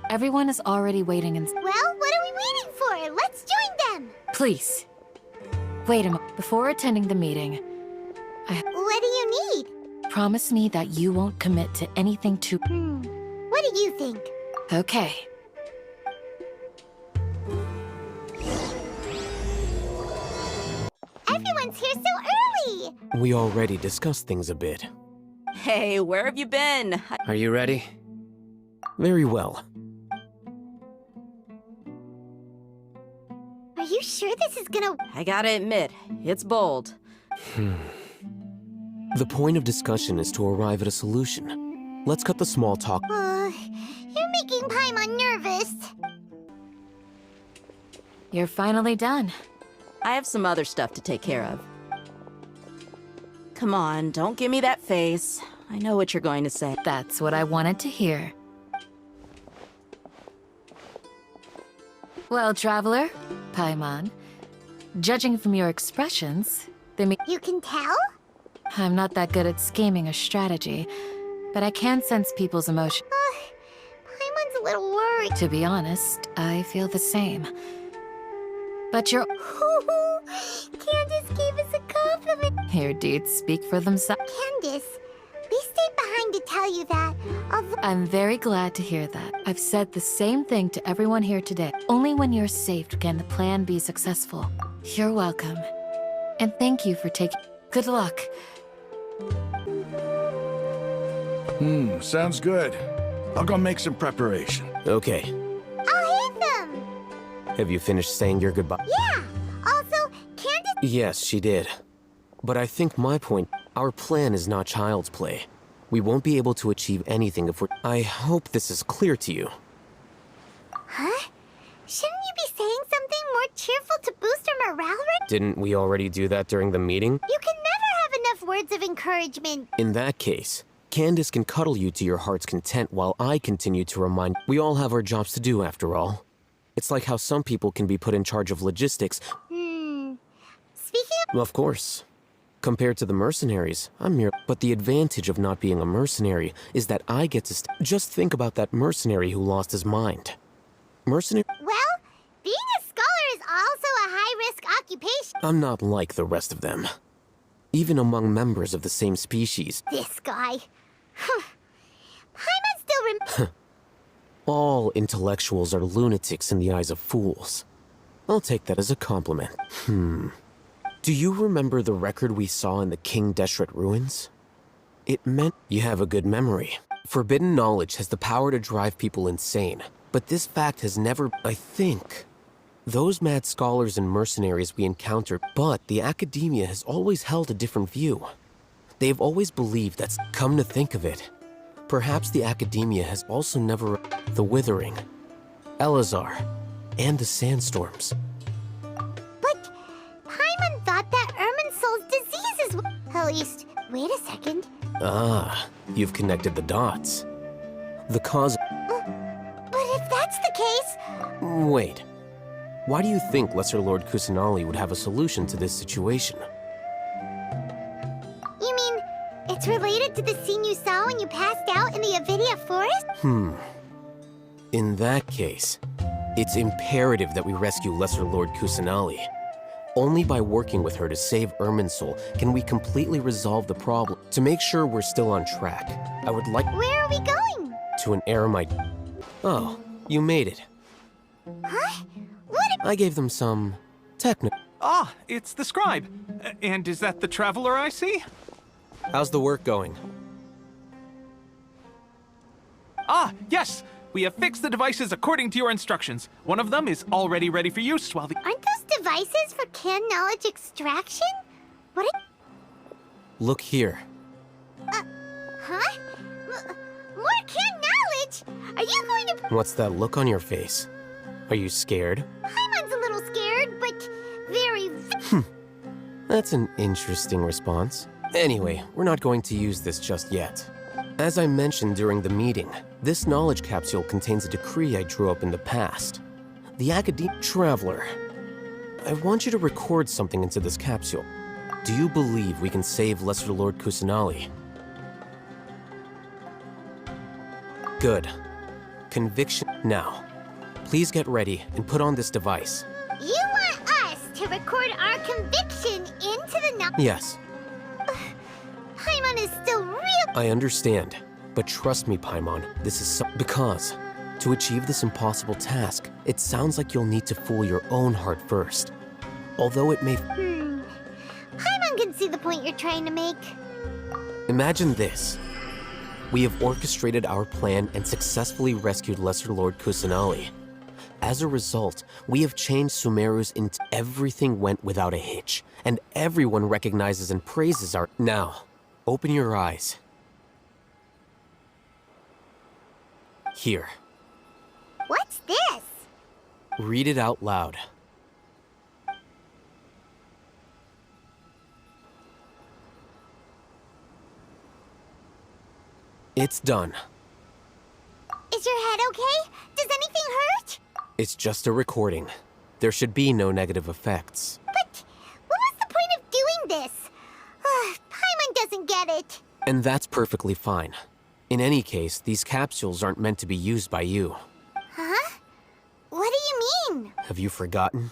Everyone is already waiting in... Well, what are we waiting for? Let's join them! Please. Wait a moment. Before attending the meeting, What do you need? promise me that you won't commit to anything too... What do you think? Okay. Everyone's here so early! We already discussed things a bit. Hey, where have you been? Are you ready? Very well. Are you sure this is gonna... I gotta admit, it's bold. The point of discussion is to arrive at a solution. Let's cut the small talk. You're making Paimon nervous. You're finally done. I have some other stuff to take care of. Come on, don't give me that face. I know what you're going to say. That's what I wanted to hear. Well, Traveler, Paimon, judging from your expressions, they mean... You can tell? I'm not that good at scheming or strategy, but I can sense people's emotion. Paimon's a little worried. To be honest, I feel the same. But you're... Candace gave us a compliment. Your deeds speak for themselves. Candace, we stayed behind to tell you that. I'm very glad to hear that. I've said the same thing to everyone here today. Only when you're safe can the plan be successful. You're welcome. And thank you for taking... Good luck. Sounds good. I'll go make some preparation. Okay. I'll hit them. Have you finished saying your goodbye? Yeah. Also, Candace... Yes, she did. But I think my point, our plan is not child's play. We won't be able to achieve anything if we're... I hope this is clear to you. Huh? Shouldn't you be saying something more cheerful to boost our morale rate? Didn't we already do that during the meeting? You can never have enough words of encouragement. In that case, Candace can cuddle you to your heart's content while I continue to remind... We all have our jobs to do, after all. It's like how some people can be put in charge of logistics. Speaking of... Of course. Compared to the mercenaries, I'm mere... But the advantage of not being a mercenary is that I get to just think about that mercenary who lost his mind. Mercenary... Well, being a scholar is also a high-risk occupation. I'm not like the rest of them. Even among members of the same species. This guy. Paimon still All intellectuals are lunatics in the eyes of fools. I'll take that as a compliment. Do you remember the record we saw in the King Deshret ruins? It meant you have a good memory. Forbidden knowledge has the power to drive people insane, but this fact has never... I think... Those mad scholars and mercenaries we encountered, but the academia has always held a different view. They've always believed that's... Come to think of it, perhaps the academia has also never... The Withering, Elazar, and the Sandstorms. But Paimon thought that Irminsul's disease is... At least, wait a second. Ah, you've connected the dots. The cause... But if that's the case... Wait. Why do you think Lesser Lord Kusanali would have a solution to this situation? You mean, it's related to the scene you saw when you passed out in the Avidia forest? In that case, it's imperative that we rescue Lesser Lord Kusanali. Only by working with her to save Irminsul can we completely resolve the problem. To make sure we're still on track, I would like... Where are we going? To an eremite... Oh, you made it. Huh? What? I gave them some... technical... Ah, it's the scribe. And is that the traveler I see? How's the work going? Ah, yes! We have fixed the devices according to your instructions. One of them is already ready for use, while the... Aren't those devices for can knowledge extraction? What? Look here. Huh? More can knowledge? Are you going to... What's that look on your face? Are you scared? Paimon's a little scared, but very... That's an interesting response. Anyway, we're not going to use this just yet. As I mentioned during the meeting, this knowledge capsule contains a decree I drew up in the past. The academic traveler. I want you to record something into this capsule. Do you believe we can save Lesser Lord Kusanali? Good. conviction. Now, please get ready and put on this device. You want us to record our conviction into the Yes, Paimon is still real. I understand. But trust me, Paimon, this is because to achieve this impossible task, it sounds like you'll need to fool your own heart first. Although it may... Paimon can see the point you're trying to make. Imagine this. We have orchestrated our plan and successfully rescued Lesser Lord Kusanali. As a result, we have changed Sumeru's into everything went without a hitch, and everyone recognizes and praises our... Now, open your eyes. Here. What's this? Read it out loud. It's done. Is your head okay? Does anything hurt? It's just a recording. There should be no negative effects. But what was the point of doing this? Paimon doesn't get it. And that's perfectly fine. In any case, these capsules aren't meant to be used by you. Huh? What do you mean? Have you forgotten?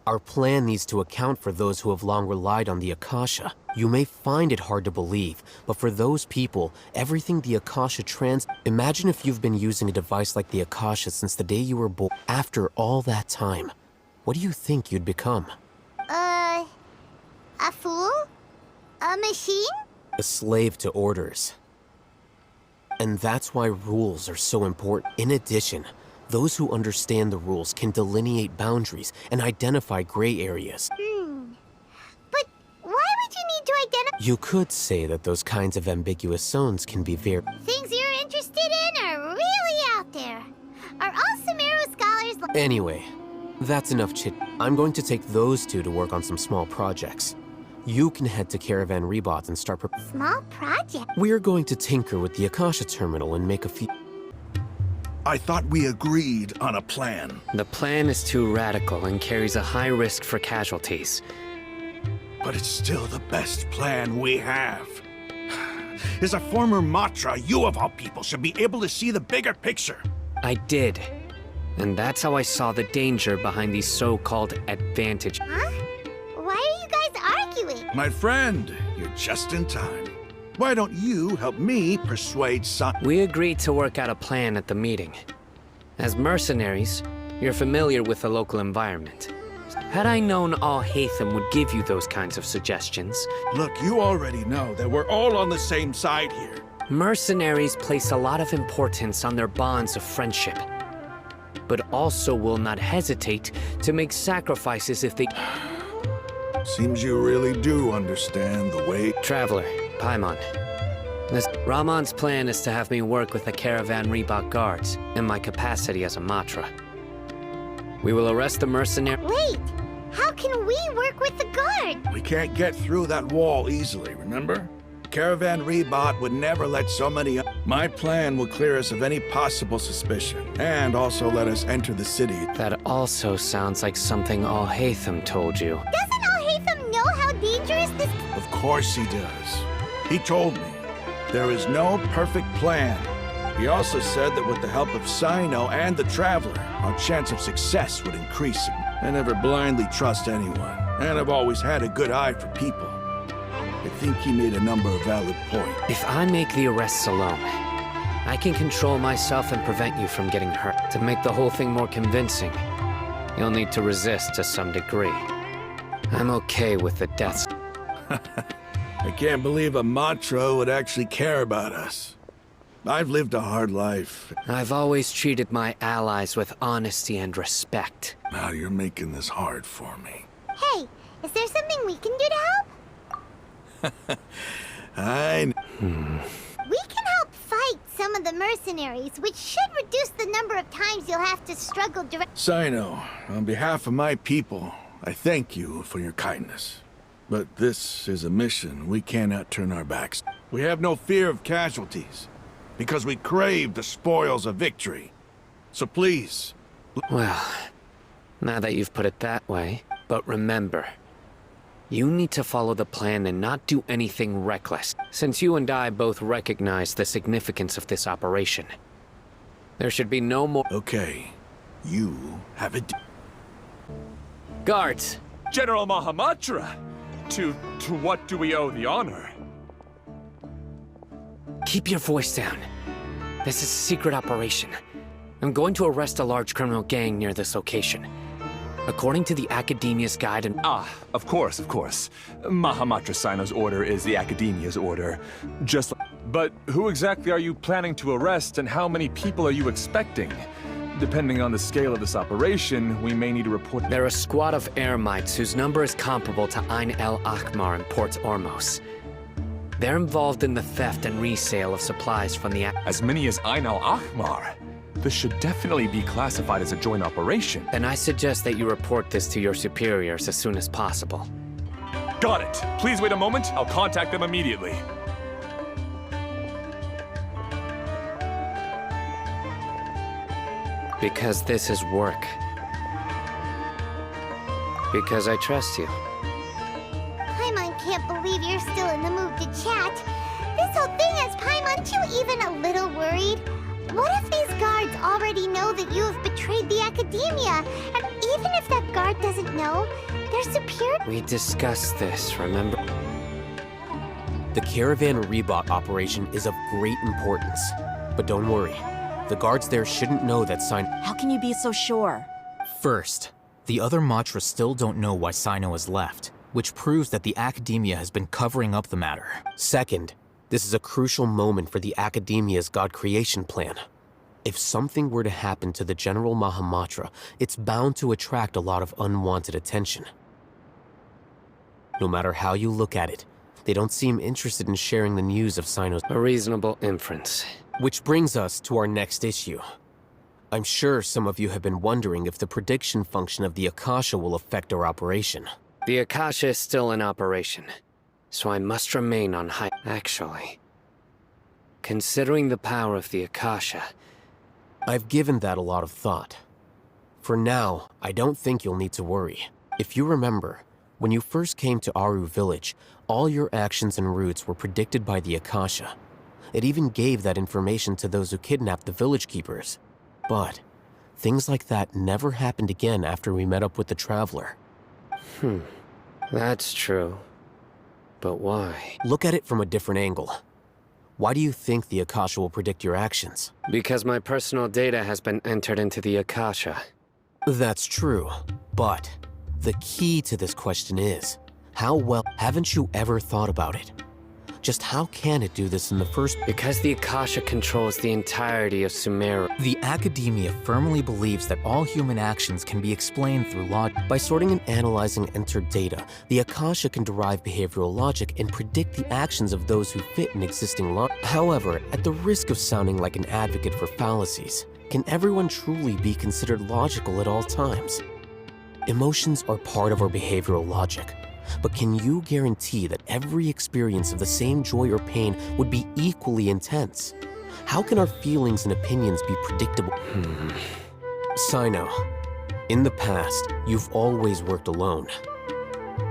Our plan needs to account for those who have long relied on the Akasha. You may find it hard to believe, but for those people, everything the Akasha Imagine if you've been using a device like the Akasha since the day you were born. After all that time, what do you think you'd become? A fool? A machine? A slave to orders. And that's why rules are so important. In addition, those who understand the rules can delineate boundaries and identify gray areas. But why would you need to identify? You could say that those kinds of ambiguous zones can be very... Things you're interested in are really out there. Are all Sumeru scholars like... Anyway, that's enough chit. I'm going to take those two to work on some small projects. You can head to Caravan Rebot and start Small project? We're going to tinker with the Akasha terminal and make a few... I thought we agreed on a plan. The plan is too radical and carries a high risk for casualties. But it's still the best plan we have. As a former Matra, you of all people should be able to see the bigger picture. I did. And that's how I saw the danger behind these so-called advantage. Huh? Why are you guys arguing? My friend, you're just in time. Why don't you help me persuade Son? We agreed to work out a plan at the meeting. As mercenaries, you're familiar with the local environment. Had I known all Hatham would give you those kinds of suggestions... Look, you already know that we're all on the same side here. Mercenaries place a lot of importance on their bonds of friendship, but also will not hesitate to make sacrifices if they... Seems you really do understand the way... Traveler, Paimon. Ramon's plan is to have me work with the Caravan Rebot guards in my capacity as a Matra. We will arrest the mercenary... Wait! How can we work with the guard? We can't get through that wall easily, remember? Caravan Rebot would never let so many... My plan will clear us of any possible suspicion, and also let us enter the city. That also sounds like something All Hatham told you. Doesn't All Hatham know how dangerous this... Of course he does. He told me, there is no perfect plan. He also said that with the help of Sino and the Traveler, our chance of success would increase. I never blindly trust anyone, and I've always had a good eye for people. I think he made a number of valid points. If I make the arrests alone, I can control myself and prevent you from getting hurt. To make the whole thing more convincing, you'll need to resist to some degree. I'm okay with the deaths. I can't believe a Matra would actually care about us. I've lived a hard life. I've always treated my allies with honesty and respect. Now you're making this hard for me. Hey, is there something we can do to help? We can help fight some of the mercenaries, which should reduce the number of times you'll have to struggle direct... Sino, on behalf of my people, I thank you for your kindness. But this is a mission we cannot turn our backs. We have no fear of casualties, because we crave the spoils of victory. So please... Well, now that you've put it that way, but remember, you need to follow the plan and not do anything reckless, since you and I both recognize the significance of this operation. There should be no more Okay, you have it. guards. General Mahamatra! To what do we owe the honor? Keep your voice down. This is a secret operation. I'm going to arrest a large criminal gang near this location. According to the Academia's guide and— Of course. Mahamatra Sino's order is the Academia's order. But who exactly are you planning to arrest, and how many people are you expecting? Depending on the scale of this operation, we may need to report— They're a squad of Eremites whose number is comparable to Ain el Akmar in Port Ormos. They're involved in the theft and resale of supplies from the— As many as Ain al-Ahmar? This should definitely be classified as a joint operation. Then I suggest that you report this to your superiors as soon as possible. Got it. Please wait a moment. I'll contact them immediately. Because this is work. Because I trust you. Paimon can't believe you're still in the mood to chat. This whole thing has Paimon too even a little worried. What if these guards already know that you have betrayed the Academia? And even if that guard doesn't know, their superior— We discussed this, remember? The Caravan Rebot operation is of great importance. But don't worry, the guards there shouldn't know that How can you be so sure? First, the other Matra still don't know why Sino has left, which proves that the Academia has been covering up the matter. Second, this is a crucial moment for the Academia's God creation plan. If something were to happen to the General Mahamatra, it's bound to attract a lot of unwanted attention. No matter how you look at it, they don't seem interested in sharing the news of Sino's— A reasonable inference. Which brings us to our next issue. I'm sure some of you have been wondering if the prediction function of the Akasha will affect our operation. The Akasha is still in operation, so I must remain on high— Actually, considering the power of the Akasha, I've given that a lot of thought. For now, I don't think you'll need to worry. If you remember, when you first came to Aru Village, all your actions and routes were predicted by the Akasha. It even gave that information to those who kidnapped the village keepers. But things like that never happened again after we met up with the Traveler. That's true. But why? Look at it from a different angle. Why do you think the Akasha will predict your actions? Because my personal data has been entered into the Akasha. That's true, but the key to this question is, how well— Haven't you ever thought about it? Just how can it do this in the first— Because the Akasha controls the entirety of Sumeru. The Academia firmly believes that all human actions can be explained through logic. By sorting and analyzing entered data, the Akasha can derive behavioral logic and predict the actions of those who fit in existing law. However, at the risk of sounding like an advocate for fallacies, can everyone truly be considered logical at all times? Emotions are part of our behavioral logic. But can you guarantee that every experience of the same joy or pain would be equally intense? How can our feelings and opinions be predictable? Sino, in the past, you've always worked alone.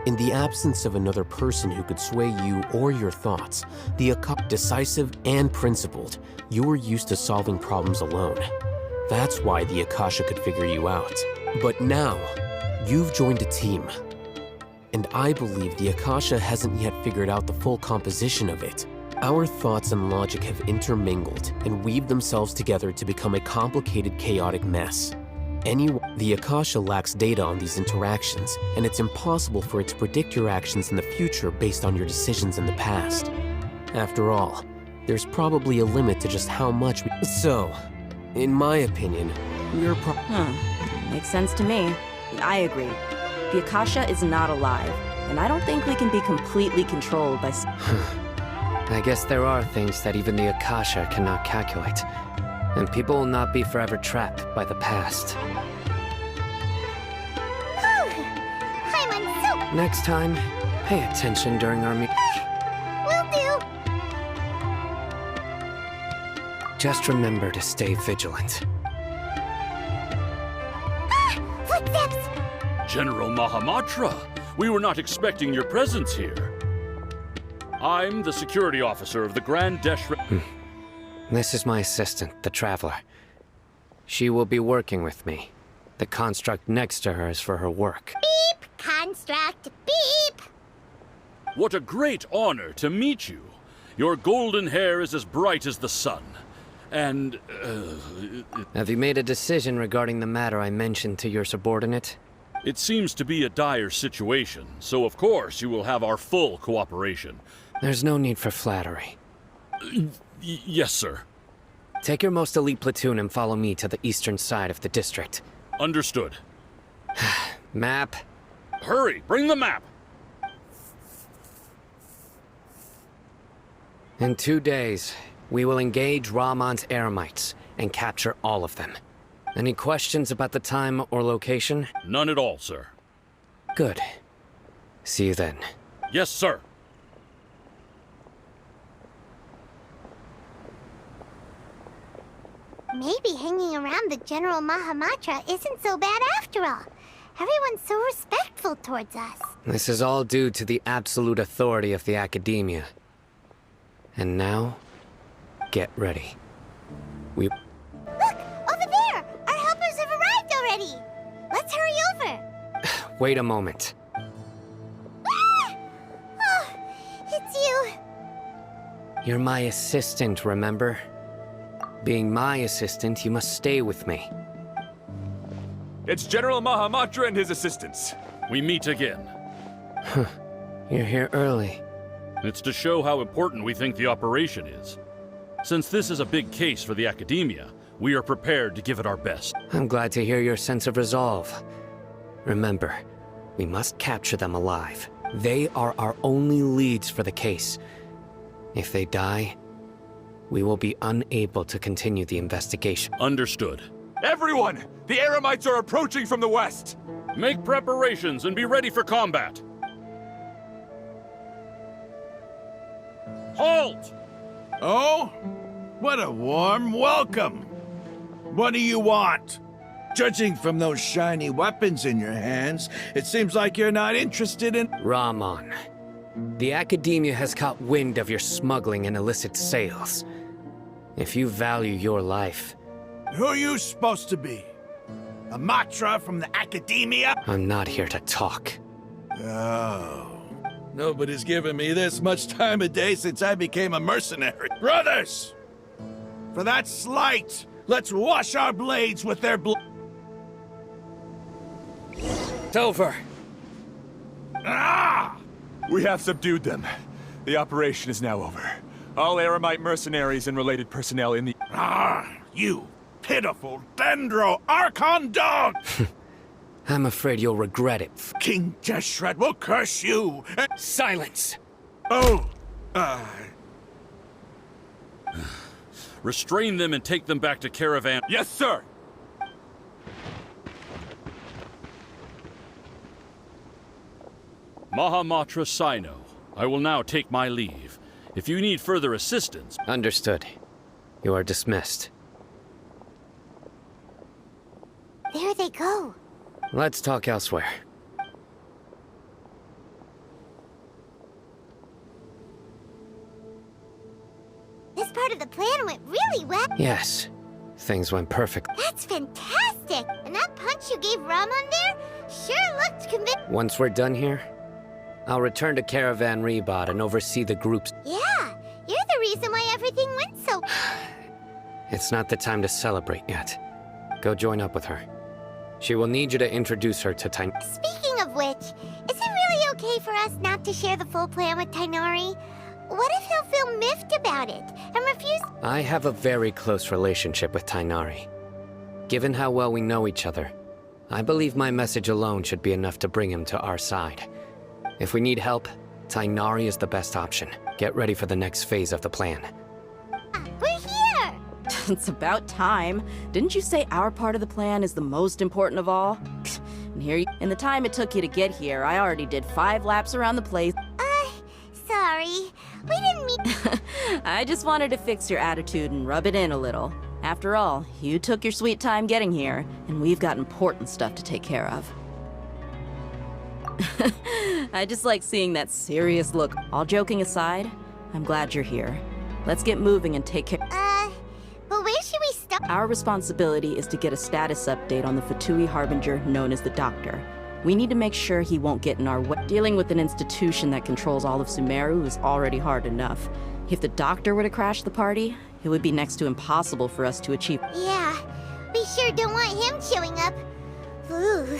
In the absence of another person who could sway you or your thoughts, decisive and principled, you were used to solving problems alone. That's why the Akasha could figure you out. But now, you've joined a team. And I believe the Akasha hasn't yet figured out the full composition of it. Our thoughts and logic have intermingled and weaved themselves together to become a complicated, chaotic mess. The Akasha lacks data on these interactions, and it's impossible for it to predict your actions in the future based on your decisions in the past. After all, there's probably a limit to just how much we— So, in my opinion, we're Makes sense to me. I agree. The Akasha is not alive, and I don't think we can be completely controlled by— I guess there are things that even the Akasha cannot calculate, and people will not be forever trapped by the past. Paimon, so— Next time, pay attention during our meeting. Will do! Just remember to stay vigilant. Footsteps! General Mahamatra, we were not expecting your presence here. I'm the security officer of the Grand Deshret. This is my assistant, the Traveler. She will be working with me. The construct next to her is for her work. Beep! Construct, beep! What a great honor to meet you. Your golden hair is as bright as the sun. And, Have you made a decision regarding the matter I mentioned to your subordinate? it seems to be a dire situation, so of course you will have our full cooperation. There's no need for flattery. Yes, sir. Take your most elite platoon and follow me to the eastern side of the district. Understood. Map. Hurry, bring the map! In 2 days, we will engage Ramon's Eremites and capture all of them. Any questions about the time or location? None at all, sir. Good. See you then. Yes, sir. Maybe hanging around the General Mahamatra isn't so bad after all. Everyone's so respectful towards us. This is all due to the absolute authority of the Academia. And now, get ready. Look! Over there! Our helpers have arrived already! Let's hurry over! Wait a moment. Ah! Oh, it's you! You're my assistant, remember? Being my assistant, you must stay with me. It's General Mahamatra and his assistants. We meet again. You're here early. It's to show how important we think the operation is. Since this is a big case for the Academia, we are prepared to give it our best. I'm glad to hear your sense of resolve. Remember, we must capture them alive. They are our only leads for the case. If they die, we will be unable to continue the investigation. Understood. Everyone! The Eremites are approaching from the west! Make preparations and be ready for combat. Halt! Oh? What a warm welcome! What do you want? Judging from those shiny weapons in your hands, it seems like you're not interested in— Ramon, the Academia has caught wind of your smuggling and illicit sales. If you value your life... Who are you supposed to be? A Matra from the Academia? I'm not here to talk. Oh. Nobody's given me this much time of day since I became a mercenary. Brothers! For that slight, let's wash our blades with their blood. It's over. Ah! We have subdued them. The operation is now over. All Eremite mercenaries and related personnel in the— Ah! You pitiful Dendro Archon dog! I'm afraid you'll regret it. King Deshret will curse you! Silence! Oh! Restrain them and take them back to Caravan. Yes, sir! Mahamatra Sino, I will now take my leave. If you need further assistance... Understood. You are dismissed. There they go. Let's talk elsewhere. This part of the plan went really well. Yes. Things went perfect. That's fantastic! And that punch you gave Ramon there sure looked convincing. Once we're done here, I'll return to Caravan Rebot and oversee the groups. Yeah, you're the reason why everything went so... It's not the time to celebrate yet. Go join up with her. She will need you to introduce her to Tain. Speaking of which, is it really okay for us not to share the full plan with Tainari? What if he'll feel miffed about it and refuse? I have a very close relationship with Tainari. Given how well we know each other, I believe my message alone should be enough to bring him to our side. If we need help, Tainari is the best option. Get ready for the next phase of the plan. We're here! It's about time. Didn't you say our part of the plan is the most important of all? And here you... In the time it took you to get here, I already did 5 laps around the place. Sorry. We didn't mean... I just wanted to fix your attitude and rub it in a little. After all, you took your sweet time getting here, and we've got important stuff to take care of. I just like seeing that serious look. All joking aside, I'm glad you're here. Let's get moving and take care... But where should we start? Our responsibility is to get a status update on the Fatui Harbinger known as the Doctor. We need to make sure he won't get in our way. Dealing with an institution that controls all of Sumeru is already hard enough. If the Doctor were to crash the party, it would be next to impossible for us to achieve. Yeah, we sure don't want him showing up. Ooh,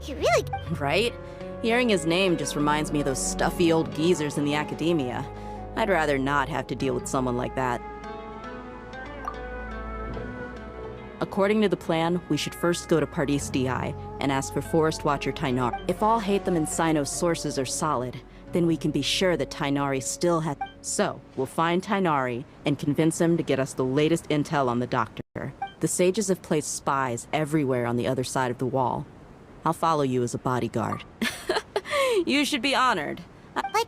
he really... Right? Hearing his name just reminds me of those stuffy old geezers in the academia. I'd rather not have to deal with someone like that. According to the plan, we should first go to Pardis DI and ask for Forest Watcher Tainari. If all Hatham and Sino's sources are solid, then we can be sure that Tainari still has... So, we'll find Tainari and convince him to get us the latest intel on the Doctor. The sages have placed spies everywhere on the other side of the wall. I'll follow you as a bodyguard. You should be honored. But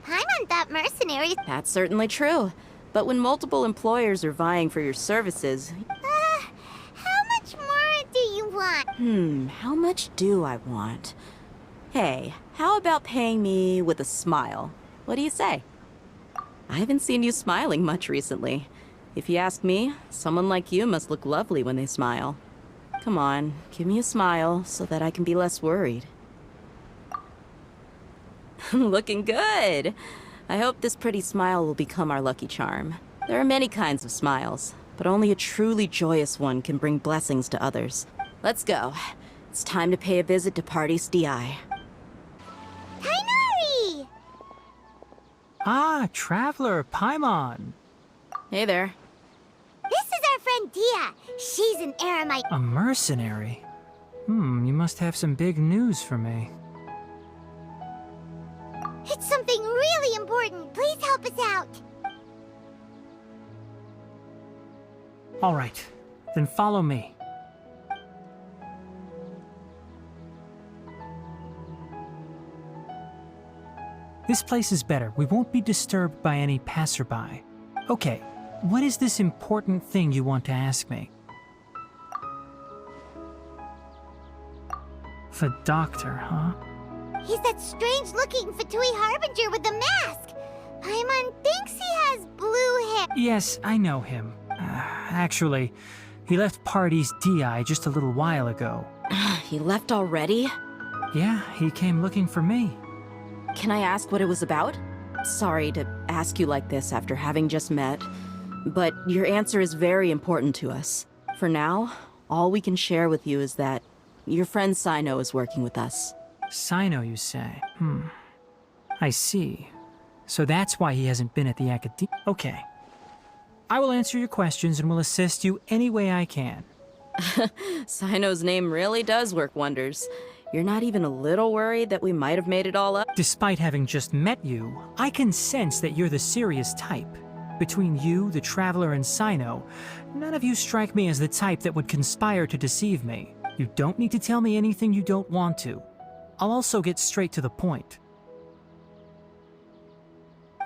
Paimon thought mercenaries... That's certainly true. But when multiple employers are vying for your services... How much more do you want? How much do I want? Hey, how about paying me with a smile? What do you say? I haven't seen you smiling much recently. If you ask me, someone like you must look lovely when they smile. Come on, give me a smile so that I can be less worried. Looking good! I hope this pretty smile will become our lucky charm. There are many kinds of smiles, but only a truly joyous one can bring blessings to others. Let's go. It's time to pay a visit to Pardis DI. Tainari! Ah, Traveler, Paimon. Hey there. This is our friend Dia. She's an eremite. A mercenary? You must have some big news for me. It's something really important. Please help us out. All right, then follow me. This place is better. We won't be disturbed by any passerby. Okay, what is this important thing you want to ask me? The Doctor, huh? He's that strange-looking Fatui Harbinger with the mask. Paimon thinks he has blue hair. Yes, I know him. Actually, he left Pardis DI just a little while ago. He left already? Yeah, he came looking for me. Can I ask what it was about? Sorry to ask you like this after having just met, but your answer is very important to us. For now, all we can share with you is that your friend Sino is working with us. Sino, you say? I see. So that's why he hasn't been at the academia. Okay. I will answer your questions and will assist you any way I can. Sino's name really does work wonders. You're not even a little worried that we might have made it all up? Despite having just met you, I can sense that you're the serious type. Between you, the Traveler, and Sino, none of you strike me as the type that would conspire to deceive me. You don't need to tell me anything you don't want to. I'll also get straight to the point.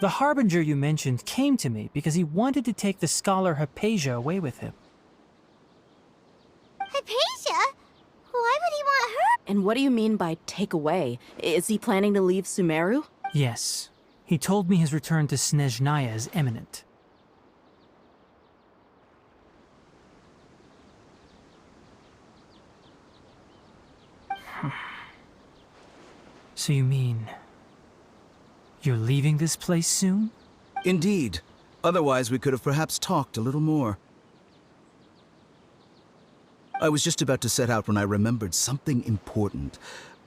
The Harbinger you mentioned came to me because he wanted to take the scholar Hypatia away with him. Hypatia? Why would he want her? And what do you mean by take away? Is he planning to leave Sumeru? Yes. He told me his return to Snezhnaya is imminent. So you mean... you're leaving this place soon? Indeed. Otherwise, we could have perhaps talked a little more. I was just about to set out when I remembered something important.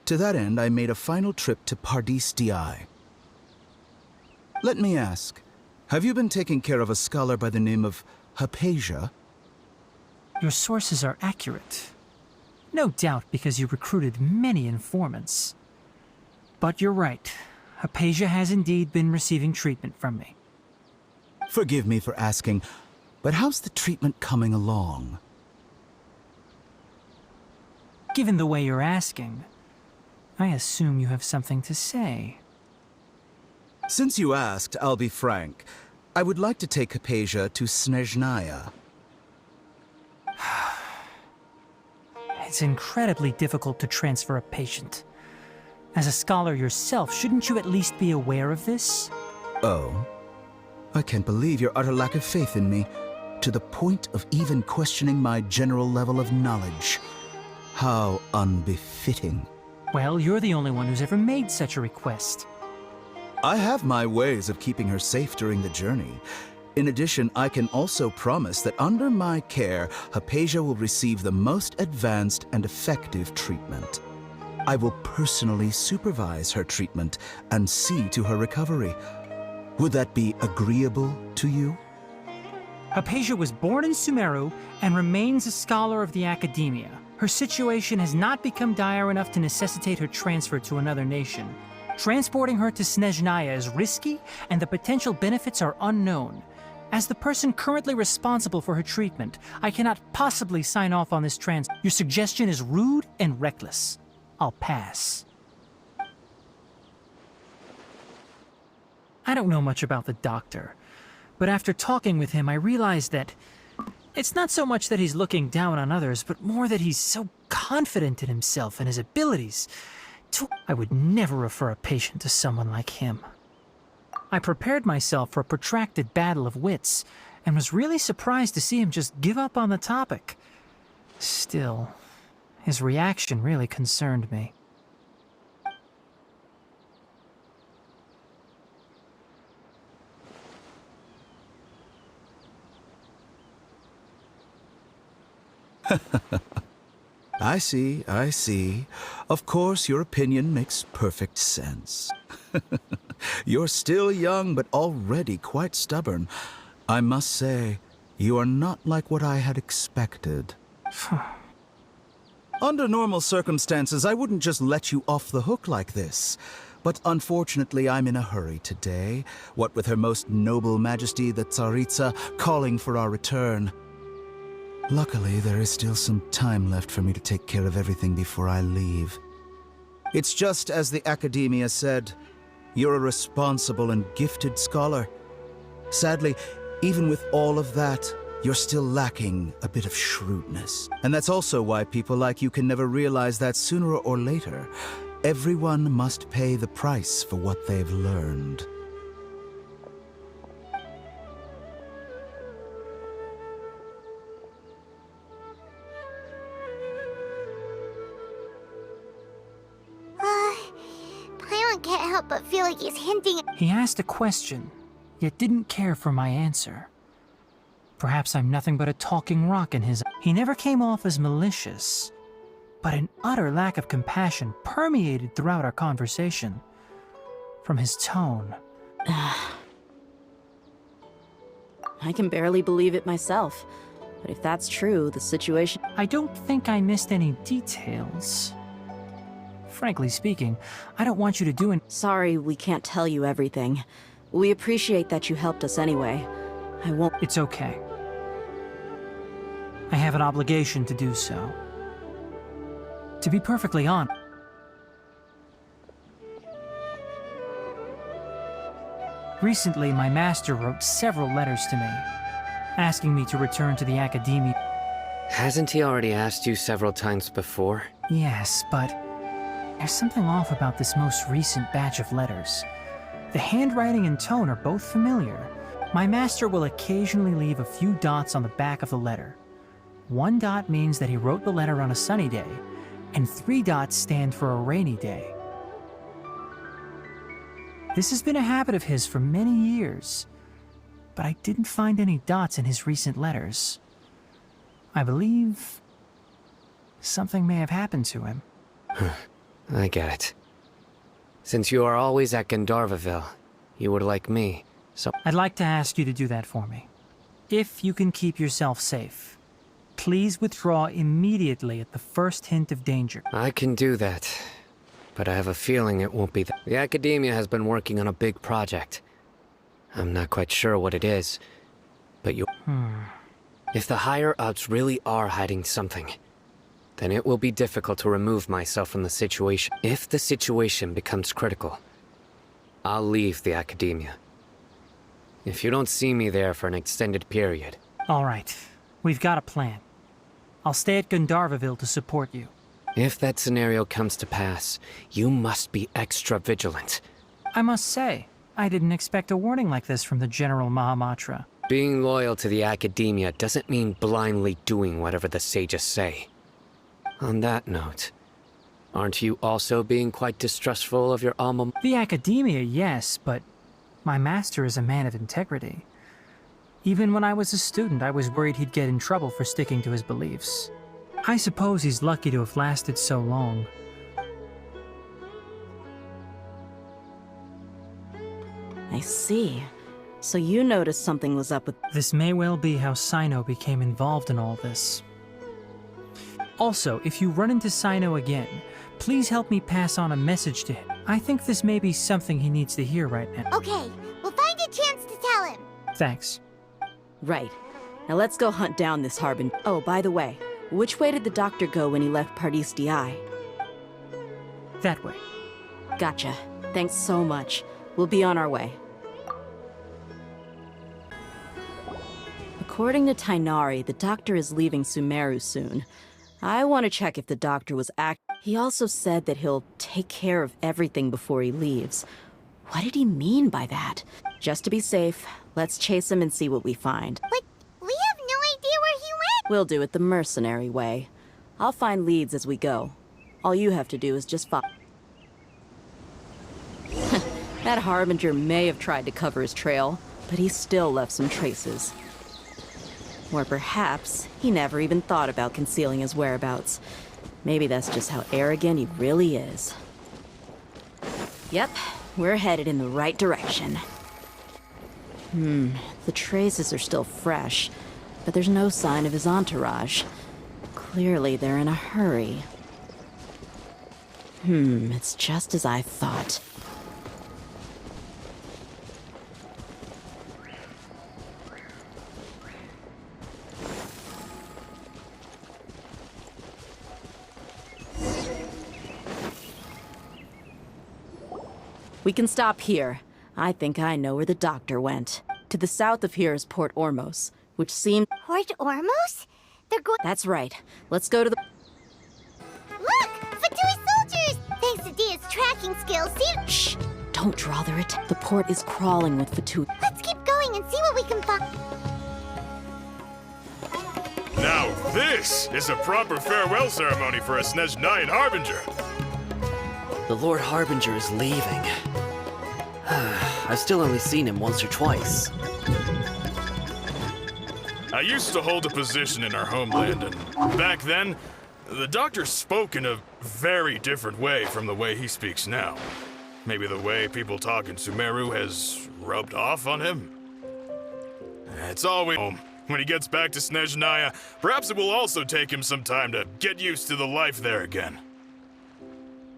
To that end, I made a final trip to Pardis DI. Let me ask, have you been taking care of a scholar by the name of Hypatia? Your sources are accurate. No doubt because you recruited many informants. But you're right. Hypatia has indeed been receiving treatment from me. Forgive me for asking, but how's the treatment coming along? Given the way you're asking, I assume you have something to say. Since you asked, I'll be frank. I would like to take Hypatia to Snezhnaya. It's incredibly difficult to transfer a patient. As a scholar yourself, shouldn't you at least be aware of this? Oh? I can't believe your utter lack of faith in me. to the point of even questioning my general level of knowledge. How unbefitting. Well, you're the only one who's ever made such a request. I have my ways of keeping her safe during the journey. In addition, I can also promise that under my care, Hypatia will receive the most advanced and effective treatment. I will personally supervise her treatment and see to her recovery. Would that be agreeable to you? Hypatia was born in Sumeru and remains a scholar of the Academia. Her situation has not become dire enough to necessitate her transfer to another nation. Transporting her to Snezhnaya is risky, and the potential benefits are unknown. As the person currently responsible for her treatment, I cannot possibly sign off on this Your suggestion is rude and reckless. I'll pass. I don't know much about the doctor, but after talking with him, I realized that it's not so much that he's looking down on others, but more that he's so confident in himself and his abilities. I would never refer a patient to someone like him. I prepared myself for a protracted battle of wits, and was really surprised to see him just give up on the topic. Still, his reaction really concerned me. I see. Of course, your opinion makes perfect sense. You're still young, but already quite stubborn. I must say, you are not like what I had expected. Under normal circumstances, I wouldn't just let you off the hook like this. But unfortunately, I'm in a hurry today, what with Her Most Noble Majesty the Tsaritsa calling for our return. Luckily, there is still some time left for me to take care of everything before I leave. It's just as the Academia said, you're a responsible and gifted scholar. Sadly, even with all of that, you're still lacking a bit of shrewdness. And that's also why people like you can never realize that sooner or later, everyone must pay the price for what they've learned. Paimon can't help but feel like he's hinting. He asked a question, yet didn't care for my answer. Perhaps I'm nothing but a talking rock in his eyes. He never came off as malicious, but an utter lack of compassion permeated throughout our conversation. From his tone. I can barely believe it myself. But if that's true, the situation... I don't think I missed any details. Frankly speaking, I don't want you to do an... Sorry, we can't tell you everything. We appreciate that you helped us anyway. I won't... It's okay. I have an obligation to do so. To be perfectly honest... Recently, my master wrote several letters to me, asking me to return to the Academia. Hasn't he already asked you several times before? Yes, but there's something off about this most recent batch of letters. The handwriting and tone are both familiar. My master will occasionally leave a few dots on the back of the letter. 1 dot means that he wrote the letter on a sunny day, and 3 dots stand for a rainy day. This has been a habit of his for many years, but I didn't find any dots in his recent letters. I believe something may have happened to him. I get it. Since you are always at Gandharvaville, you would like me, so... I'd like to ask you to do that for me. If you can keep yourself safe, please withdraw immediately at the first hint of danger. I can do that, but I have a feeling it won't be that. The Academia has been working on a big project. I'm not quite sure what it is, but you... If the higher-ups really are hiding something, then it will be difficult to remove myself from the situation. If the situation becomes critical, I'll leave the Academia. If you don't see me there for an extended period... All right, we've got a plan. I'll stay at Gandharvaville to support you. If that scenario comes to pass, you must be extra vigilant. I must say, I didn't expect a warning like this from the General Mahamatra. Being loyal to the academia doesn't mean blindly doing whatever the sages say. On that note, aren't you also being quite distrustful of your alma? The academia, yes, but my master is a man of integrity. Even when I was a student, I was worried he'd get in trouble for sticking to his beliefs. I suppose he's lucky to have lasted so long. I see. So you noticed something was up with... This may well be how Sino became involved in all this. Also, if you run into Sino again, please help me pass on a message to him. I think this may be something he needs to hear right now. Okay, we'll find a chance to tell him. Thanks. Right. Now let's go hunt down this Harbinger. Oh, by the way, which way did the doctor go when he left Pardis DI? That way. Gotcha. Thanks so much. We'll be on our way. According to Tighnari, the doctor is leaving Sumeru soon. I want to check if the doctor was He also said that he'll take care of everything before he leaves. What did he mean by that? Just to be safe, let's chase him and see what we find. But we have no idea where he went! We'll do it the mercenary way. I'll find leads as we go. All you have to do is just follow. That Harbinger may have tried to cover his trail, but he still left some traces. Or perhaps he never even thought about concealing his whereabouts. Maybe that's just how arrogant he really is. Yep, we're headed in the right direction. The traces are still fresh, but there's no sign of his entourage. Clearly they're in a hurry. It's just as I thought. We can stop here. I think I know where the doctor went. To the south of here is Port Ormos, which seems... Port Ormos? They're going... That's right. Let's go to the... Look! Fatui soldiers! Thanks to Dia's tracking skills, see... Shh! Don't draw their attention. The port is crawling with Fatui. Let's keep going and see what we can find. Now this is a proper farewell ceremony for a Snezhnayan Harbinger. The Lord Harbinger is leaving. I've still only seen him once or twice. I used to hold a position in our homeland, and back then, the doctor spoke in a very different way from the way he speaks now. Maybe the way people talk in Sumeru has rubbed off on him? It's always home. When he gets back to Snezhnaya, perhaps it will also take him some time to get used to the life there again.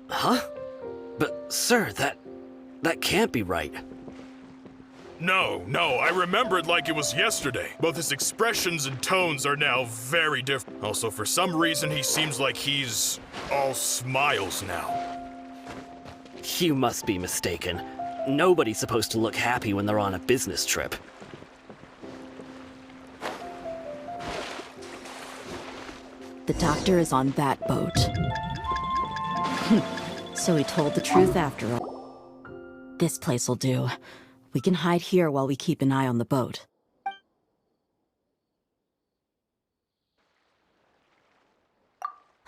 Huh? But, sir, that can't be right. No, I remember it like it was yesterday. Both his expressions and tones are now very different. Also, for some reason, he seems like he's all smiles now. You must be mistaken. Nobody's supposed to look happy when they're on a business trip. The doctor is on that boat. So he told the truth after all. This place will do. We can hide here while we keep an eye on the boat.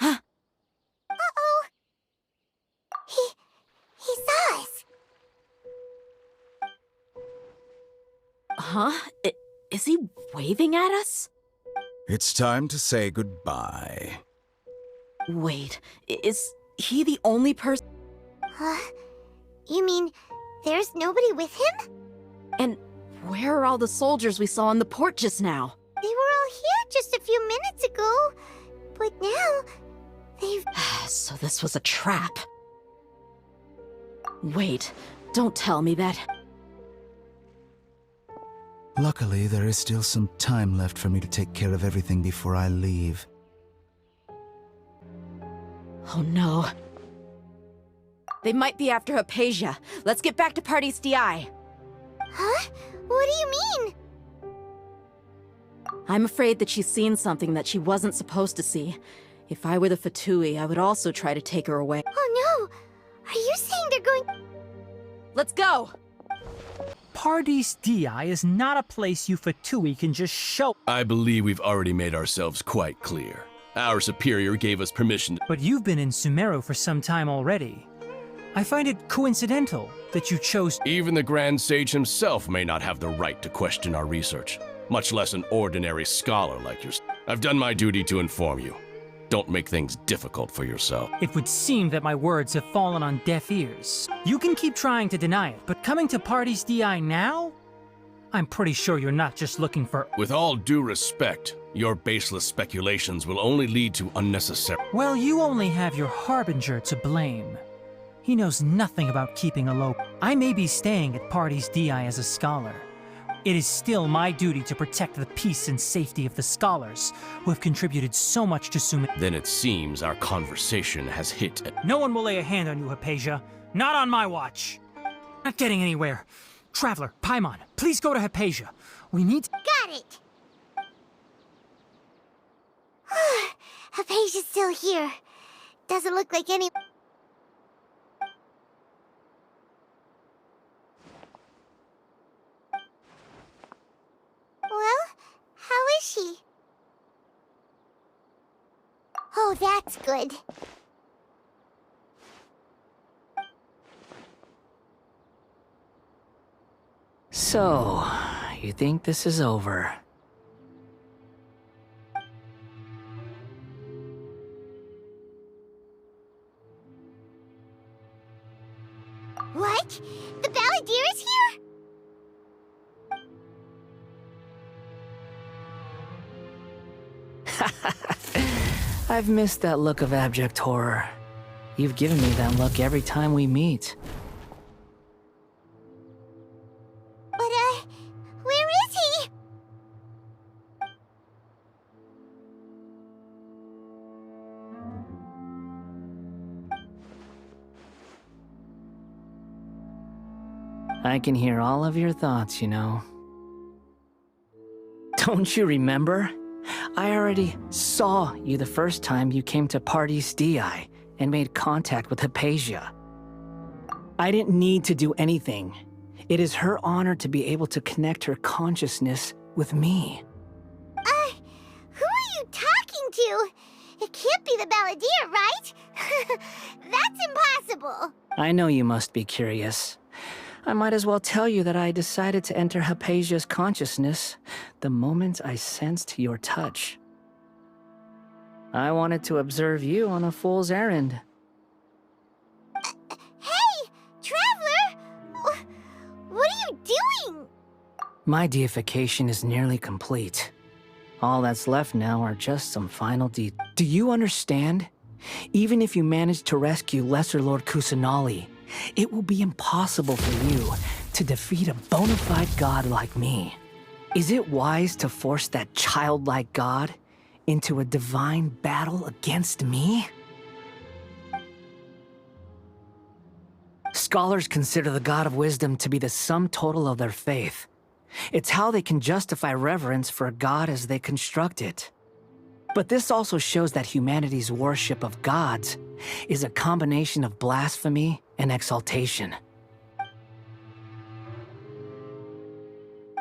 Uh-oh! He saw us! Huh? Is he waving at us? It's time to say goodbye. Wait, is he the only person? You mean there's nobody with him? And where are all the soldiers we saw in the port just now? They were all here just a few minutes ago, but now they've... So this was a trap. Wait, don't tell me that... Luckily, there is still some time left for me to take care of everything before I leave. Oh no. They might be after Hypatia. Let's get back to Pardis DI. Huh? What do you mean? I'm afraid that she's seen something that she wasn't supposed to see. If I were the Fatui, I would also try to take her away. Oh no! Are you saying they're going... Let's go! Paradis Di is not a place you Fatui can just show. I believe we've already made ourselves quite clear. Our superior gave us permission. But you've been in Sumeru for some time already. I find it coincidental that you chose. Even the Grand Sage himself may not have the right to question our research, much less an ordinary scholar like yourself. I've done my duty to inform you. Don't make things difficult for yourself. It would seem that my words have fallen on deaf ears. You can keep trying to deny it, but coming to Paradis Di now? I'm pretty sure you're not just looking for. With all due respect, your baseless speculations will only lead to unnecessary. Well, you only have your Harbinger to blame. He knows nothing about keeping a low. I may be staying at Paradis Di as a scholar. It is still my duty to protect the peace and safety of the scholars who have contributed so much to Sumeru. Then it seems our conversation has hit a... No one will lay a hand on you, Hypatia. Not on my watch. Not getting anywhere. Traveler, Paimon, please go to Hypatia. We need... Got it! Hypatia's still here. Doesn't look like any... Well, how is she? Oh, that's good. So, you think this is over? What? The Balladeer is here? I've missed that look of abject horror. You've given me that look every time we meet. But, where is he? I can hear all of your thoughts, you know. Don't you remember? I already saw you the first time you came to Paradis Di and made contact with Hypatia. I didn't need to do anything. It is her honor to be able to connect her consciousness with me. Who are you talking to? It can't be the Balladeer, right? That's impossible. I know you must be curious. I might as well tell you that I decided to enter Hypatia's consciousness the moment I sensed your touch. I wanted to observe you on a fool's errand. Hey, Traveler! What are you doing? My deification is nearly complete. All that's left now are just some final details. Do you understand? Even if you manage to rescue Lesser Lord Kusanali, it will be impossible for you to defeat a bona fide god like me. Is it wise to force that childlike god into a divine battle against me? Scholars consider the god of wisdom to be the sum total of their faith. It's how they can justify reverence for a god as they construct it. But this also shows that humanity's worship of gods is a combination of blasphemy and exaltation.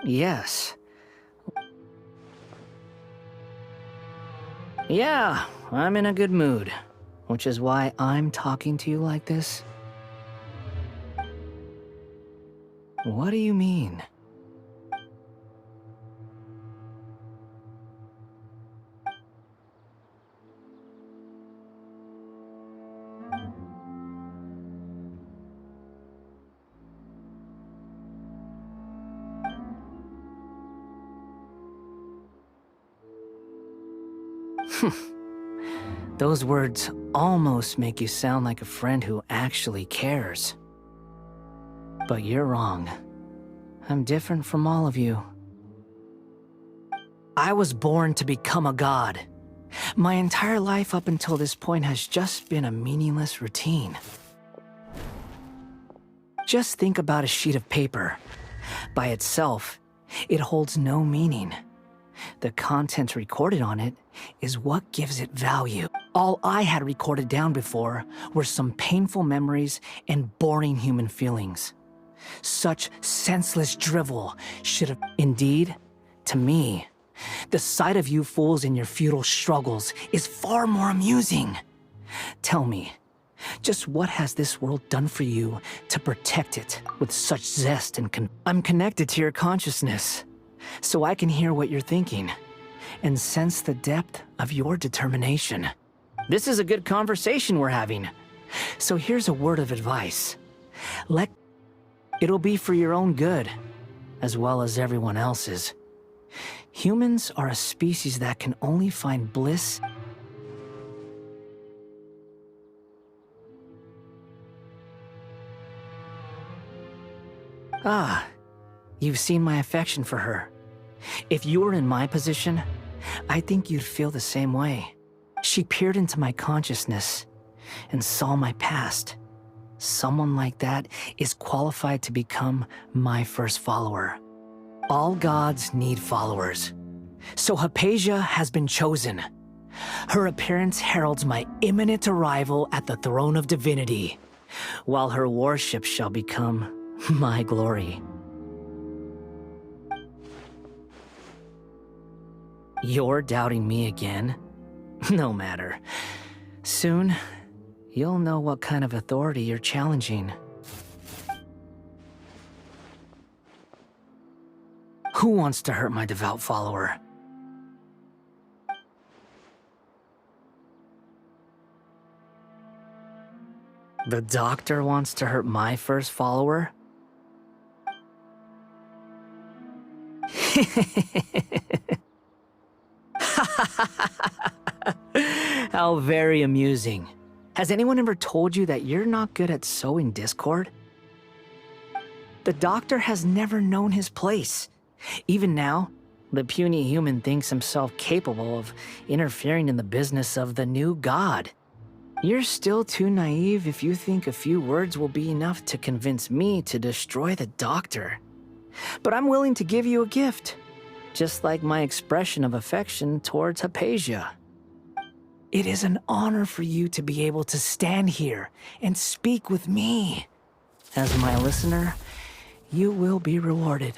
Yes. Yeah, I'm in a good mood, which is why I'm talking to you like this. What do you mean? Those words almost make you sound like a friend who actually cares. But you're wrong. I'm different from all of you. I was born to become a god. My entire life up until this point has just been a meaningless routine. Just think about a sheet of paper. By itself, it holds no meaning. The content recorded on it is what gives it value. All I had recorded down before were some painful memories and boring human feelings. Such senseless drivel should have... Indeed, to me, the sight of you fools in your futile struggles is far more amusing. Tell me, just what has this world done for you to protect it with such zest and I'm connected to your consciousness, so I can hear what you're thinking and sense the depth of your determination. This is a good conversation we're having. So here's a word of advice. It'll be for your own good, as well as everyone else's. Humans are a species that can only find bliss. Ah, you've seen my affection for her. If you were in my position, I think you'd feel the same way. She peered into my consciousness and saw my past. Someone like that is qualified to become my first follower. All gods need followers. So Hypatia has been chosen. Her appearance heralds my imminent arrival at the throne of divinity, while her worship shall become my glory. You're doubting me again? No matter. Soon, you'll know what kind of authority you're challenging. Who wants to hurt my devout follower? The doctor wants to hurt my first follower? How very amusing. Has anyone ever told you that you're not good at sowing discord? The doctor has never known his place. Even now, the puny human thinks himself capable of interfering in the business of the new god. You're still too naive if you think a few words will be enough to convince me to destroy the doctor. But I'm willing to give you a gift, just like my expression of affection towards Hypatia. It is an honor for you to be able to stand here and speak with me. As my listener, you will be rewarded.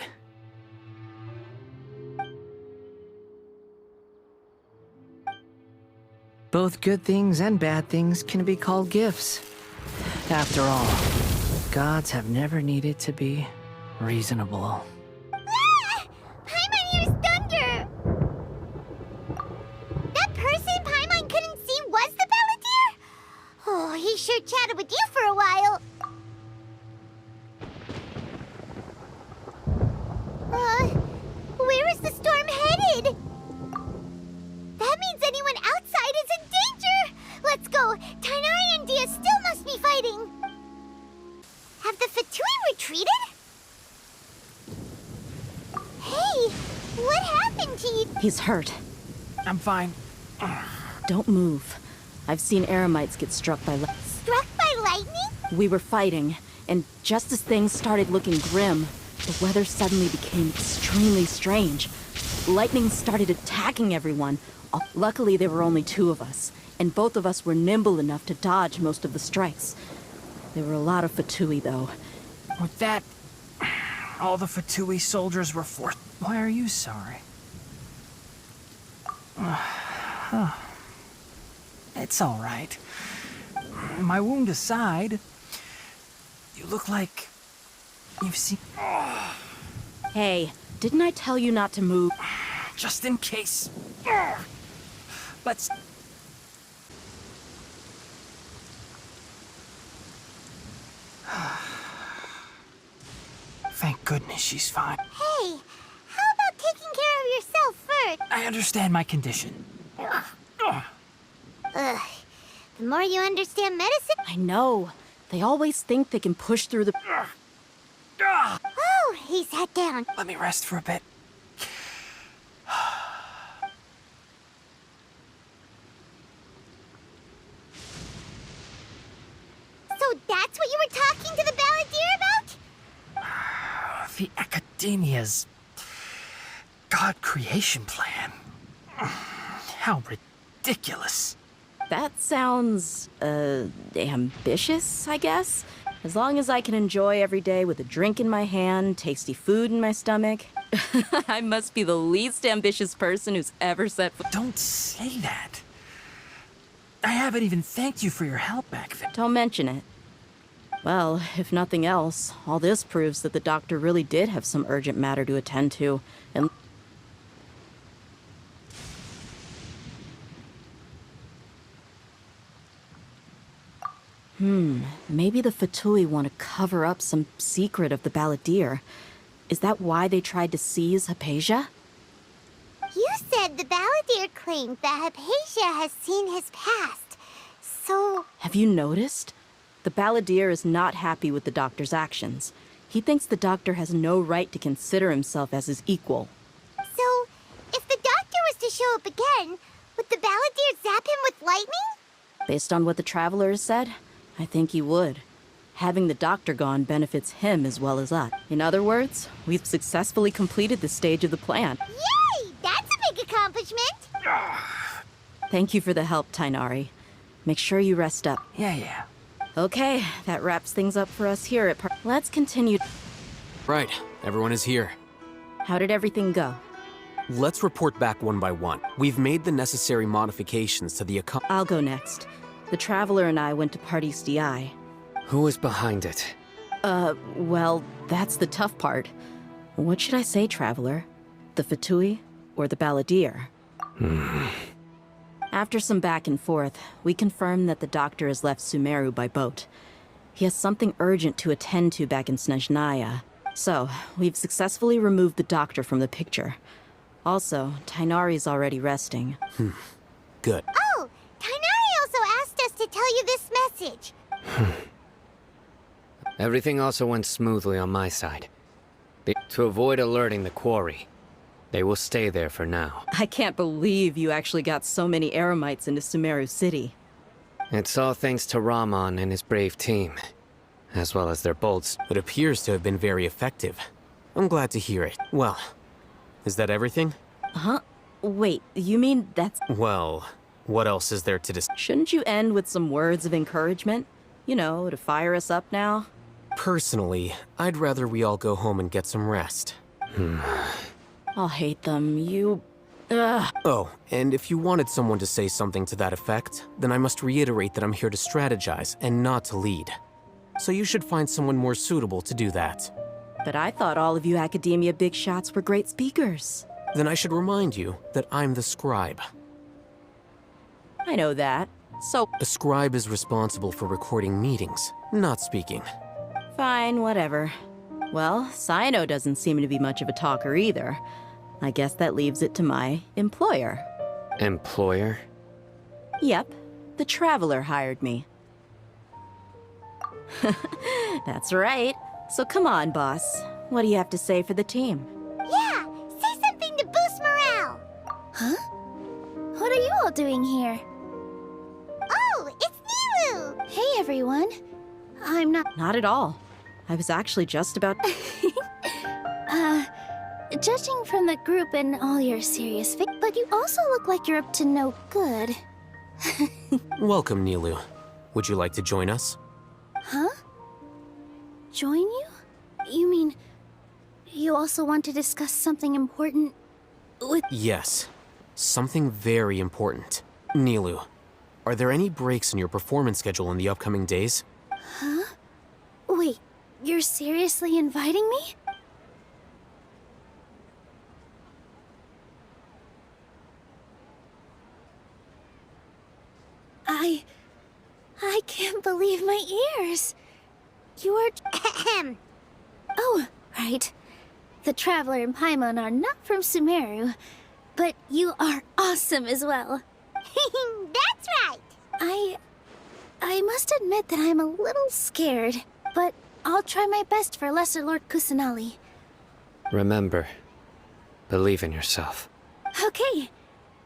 Both good things and bad things can be called gifts. After all, gods have never needed to be reasonable. Ah! Paimon hears thunder! That person Paimon couldn't see was the Balladeer? Oh, he sure chatted with you for a while. Where is the storm headed? That means anyone outside is in danger! Let's go! Tighnari and Dia still must be fighting! Have the Fatui retreated? Hey! What happened to you? He's hurt. I'm fine. Don't move. I've seen Eremites get struck by Struck by lightning? We were fighting, and just as things started looking grim, the weather suddenly became extremely strange. Lightning started attacking everyone. Luckily, there were only two of us, and both of us were nimble enough to dodge most of the strikes. There were a lot of Fatui, though. With that, all the Fatui soldiers were forced. Why are you sorry? It's all right. My wound aside, you look like you've seen... Hey, didn't I tell you not to move? Just in case. Let's... Thank goodness she's fine. Hey, how about taking care of yourself first? I understand my condition. Ugh. The more you understand medicine... I know. They always think they can push through the... Oh, he sat down. Let me rest for a bit. So that's what you were talking to the Balladeer about? The Academia's god creation plan. How ridiculous. That sounds, ambitious, I guess? As long as I can enjoy every day with a drink in my hand, tasty food in my stomach, I must be the least ambitious person who's ever set foot. Don't say that. I haven't even thanked you for your help back then. Don't mention it. Well, if nothing else, all this proves that the doctor really did have some urgent matter to attend to, and maybe the Fatui want to cover up some secret of the Balladeer. Is that why they tried to seize Hypatia? You said the Balladeer claimed that Hypatia has seen his past. So... Have you noticed? The Balladeer is not happy with the doctor's actions. He thinks the doctor has no right to consider himself as his equal. So, if the doctor was to show up again, would the Balladeer zap him with lightning? Based on what the Traveler has said, I think he would. Having the doctor gone benefits him as well as us. In other words, we've successfully completed this stage of the plan. Yay! That's a big accomplishment! Thank you for the help, Tainari. Make sure you rest up. Yeah. Okay, that wraps things up for us here at Let's continue. Right, everyone is here. How did everything go? Let's report back one by one. We've made the necessary modifications to the I'll go next. The Traveler and I went to Party's DI. Who is behind it? Well, that's the tough part. What should I say, Traveler? The Fatui or the Balladeer? After some back and forth, we confirmed that the doctor has left Sumeru by boat. He has something urgent to attend to back in Snezhnaya. So, we've successfully removed the doctor from the picture. Also, Tainari's already resting. Good. Oh, Tainari also asked us to tell you this message. Everything also went smoothly on my side. To avoid alerting the quarry, they will stay there for now. I can't believe you actually got so many Eremites into Sumeru City. It's all thanks to Rahman and his brave team, as well as their bolts. It appears to have been very effective. I'm glad to hear it. Well, is that everything? Huh? Wait, you mean that's... Well, what else is there to discuss? Shouldn't you end with some words of encouragement? You know, to fire us up now? Personally, I'd rather we all go home and get some rest. I'll hate them. Ugh. Oh, and if you wanted someone to say something to that effect, then I must reiterate that I'm here to strategize and not to lead. So you should find someone more suitable to do that. But I thought all of you academia big shots were great speakers. Then I should remind you that I'm the scribe. I know that. So... A scribe is responsible for recording meetings, not speaking. Fine, whatever. Well, Cyno doesn't seem to be much of a talker either. I guess that leaves it to my employer. Employer? Yep, the Traveler hired me. That's right. So come on, boss. What do you have to say for the team? Yeah, say something to boost morale. Huh? What are you all doing here? Oh, it's Nilu! Hey, everyone. I'm not... Not at all. I was actually just about... Judging from the group and all your serious but you also look like you're up to no good. Welcome, Nilu. Would you like to join us? Huh? Join you? You mean... you also want to discuss something important with... Yes. Something very important. Nilu, are there any breaks in your performance schedule in the upcoming days? Huh? Wait, you're seriously inviting me? I can't believe my ears. You are... Oh, right. The Traveler and Paimon are not from Sumeru, but you are awesome as well. That's right! I must admit that I'm a little scared, but I'll try my best for Lesser Lord Kusanali. Remember, believe in yourself. Okay.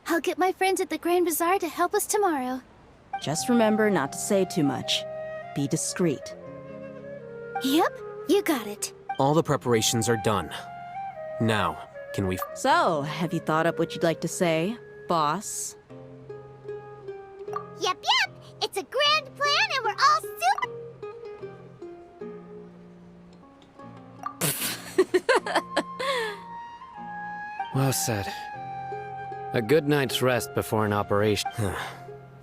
I'll get my friends at the Grand Bazaar to help us tomorrow. Just remember not to say too much. Be discreet. Yep, you got it. All the preparations are done. Now, can we... So, have you thought up what you'd like to say, boss? Yep. It's a grand plan and we're all super... Well said. A good night's rest before an operation.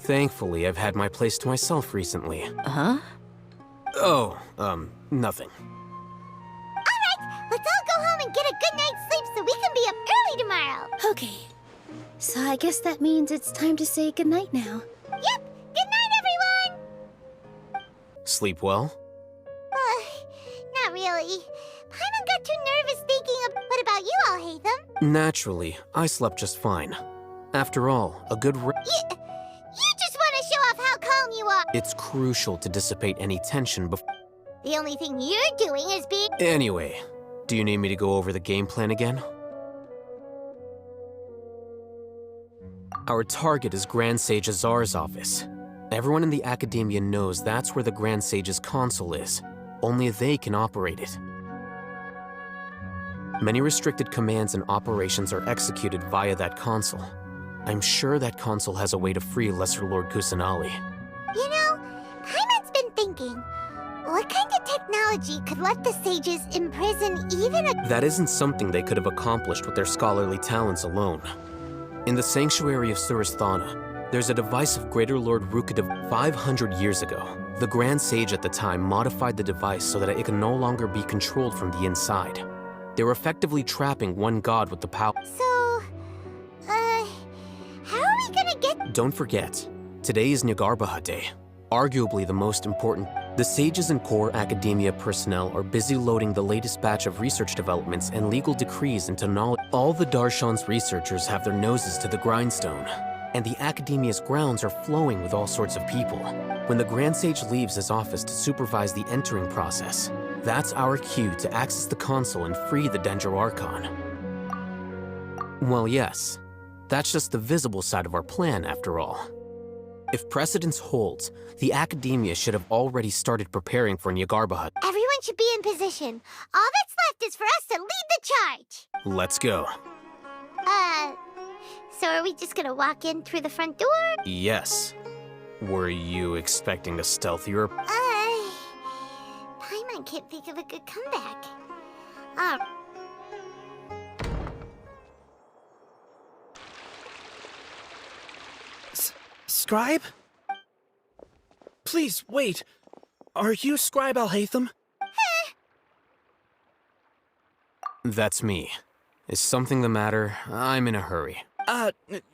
Thankfully, I've had my place to myself recently. Huh? Oh, nothing. Let's all go home and get a good night's sleep so we can be up early tomorrow. Okay. So I guess that means it's time to say goodnight now. Yep. Good night, everyone. Sleep well? Not really. Paimon got too nervous thinking of... What about you, Alhaitham? Naturally, I slept just fine. After all, a good You just want to show off how calm you are. It's crucial to dissipate any tension before... The only thing you're doing is being... Anyway, do you need me to go over the game plan again? Our target is Grand Sage Azar's office. Everyone in the Academia knows that's where the Grand Sage's console is. Only they can operate it. Many restricted commands and operations are executed via that console. I'm sure that console has a way to free Lesser Lord Kusanali. You know, Paimon's been thinking, what kind of technology could let the sages imprison even a... That isn't something they could have accomplished with their scholarly talents alone. In the Sanctuary of Suristhana, there's a device of Greater Lord Rukkhadeva 500 years ago. The Grand Sage at the time modified the device so that it can no longer be controlled from the inside. They were effectively trapping one god with the power. So, how are we gonna get... Don't forget, today is Nyagarbha Day, arguably the most important. The sages and core academia personnel are busy loading the latest batch of research developments and legal decrees into knowledge. All the Darshan's researchers have their noses to the grindstone, and the academia's grounds are flowing with all sorts of people. When the Grand Sage leaves his office to supervise the entering process, that's our cue to access the console and free the Danger Archon. Well, yes, that's just the visible side of our plan, after all. If precedence holds, the Academia should have already started preparing for Nyagarbha. Everyone should be in position. All that's left is for us to lead the charge. Let's go. So are we just gonna walk in through the front door? Yes. Were you expecting a stealthier? Paimon can't think of a good comeback. Scribe? Please, wait. Are you Scribe Alhaitham? That's me. Is something the matter? I'm in a hurry.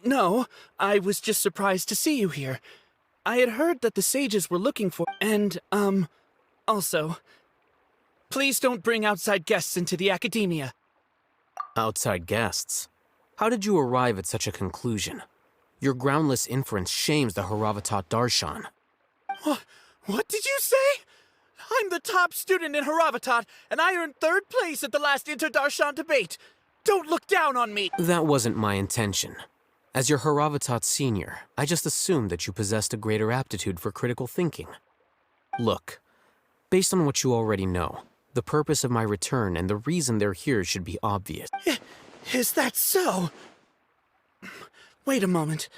No. I was just surprised to see you here. I had heard that the sages were looking for... And, also... Please don't bring outside guests into the Academia. Outside guests? How did you arrive at such a conclusion? Your groundless inference shames the Haravatat Darshan. What did you say? I'm the top student in Haravatat, and I earned 3rd place at the last Inter-Darshan debate. Don't look down on me! That wasn't my intention. As your Haravatat senior, I just assumed that you possessed a greater aptitude for critical thinking. Look, based on what you already know, the purpose of my return and the reason they're here should be obvious. Is that so? Wait a moment.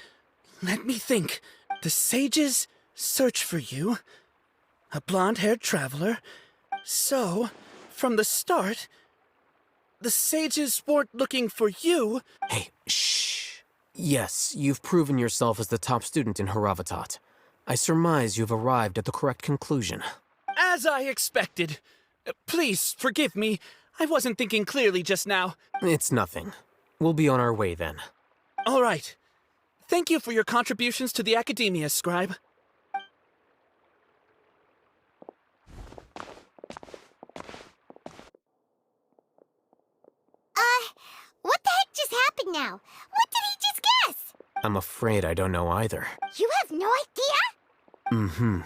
Let me think. The sages search for you. A blonde-haired traveler. So, from the start, the sages weren't looking for you. Hey, shh. Yes, you've proven yourself as the top student in Haravatat. I surmise you've arrived at the correct conclusion. As I expected. Please, forgive me. I wasn't thinking clearly just now. It's nothing. We'll be on our way then. All right. Thank you for your contributions to the Academia, Scribe. What the heck just happened now? What did he just guess? I'm afraid I don't know either. You have no idea? Mm-hmm.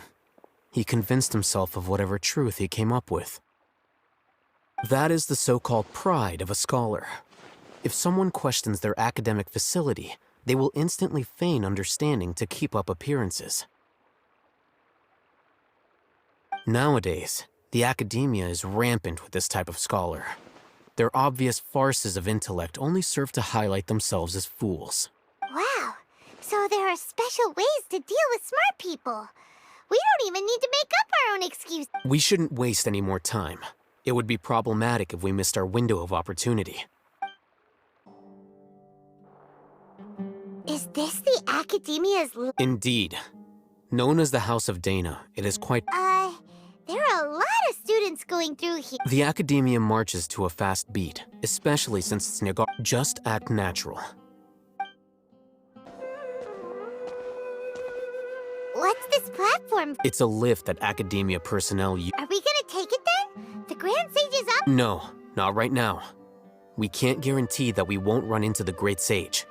He convinced himself of whatever truth he came up with. That is the so-called pride of a scholar. If someone questions their academic facility, they will instantly feign understanding to keep up appearances. Nowadays, the academia is rampant with this type of scholar. Their obvious farces of intellect only serve to highlight themselves as fools. Wow, so there are special ways to deal with smart people. We don't even need to make up our own excuse. We shouldn't waste any more time. It would be problematic if we missed our window of opportunity. Is this the Academia's Indeed. Known as the House of Dana, it is quite... there are a lot of students going through here. The Academia marches to a fast beat, especially since it's Nagar. Just act natural. What's this platform? It's a lift that Academia personnel use. Are we gonna take it then? The Grand Sage is up? No, not right now. We can't guarantee that we won't run into the Great Sage.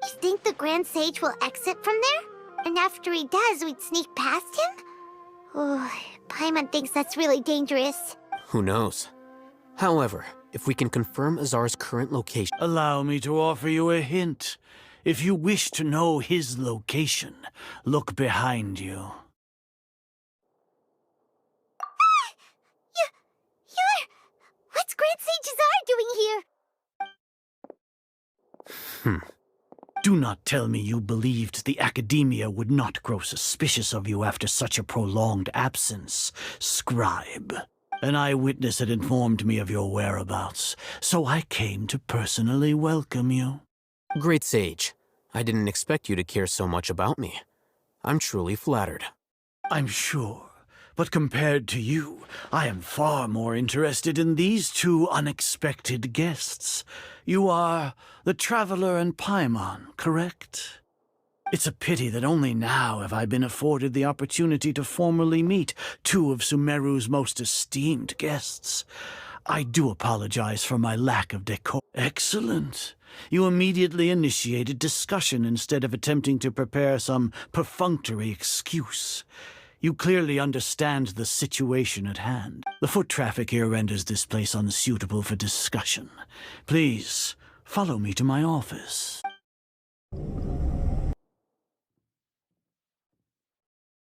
You think the Grand Sage will exit from there? And after he does, we'd sneak past him? Oh, Paimon thinks that's really dangerous. Who knows? However, if we can confirm Azar's current location... Allow me to offer you a hint. If you wish to know his location, look behind you. What's Grand Sage Azar doing here? Do not tell me you believed the Academia would not grow suspicious of you after such a prolonged absence, Scribe. An eyewitness had informed me of your whereabouts, so I came to personally welcome you. Great Sage, I didn't expect you to care so much about me. I'm truly flattered. I'm sure, but compared to you, I am far more interested in these two unexpected guests. You are the Traveler and Paimon, correct? It's a pity that only now have I been afforded the opportunity to formally meet two of Sumeru's most esteemed guests. I do apologize for my lack of decor. Excellent. You immediately initiated discussion instead of attempting to prepare some perfunctory excuse. You clearly understand the situation at hand. The foot traffic here renders this place unsuitable for discussion. Please, follow me to my office.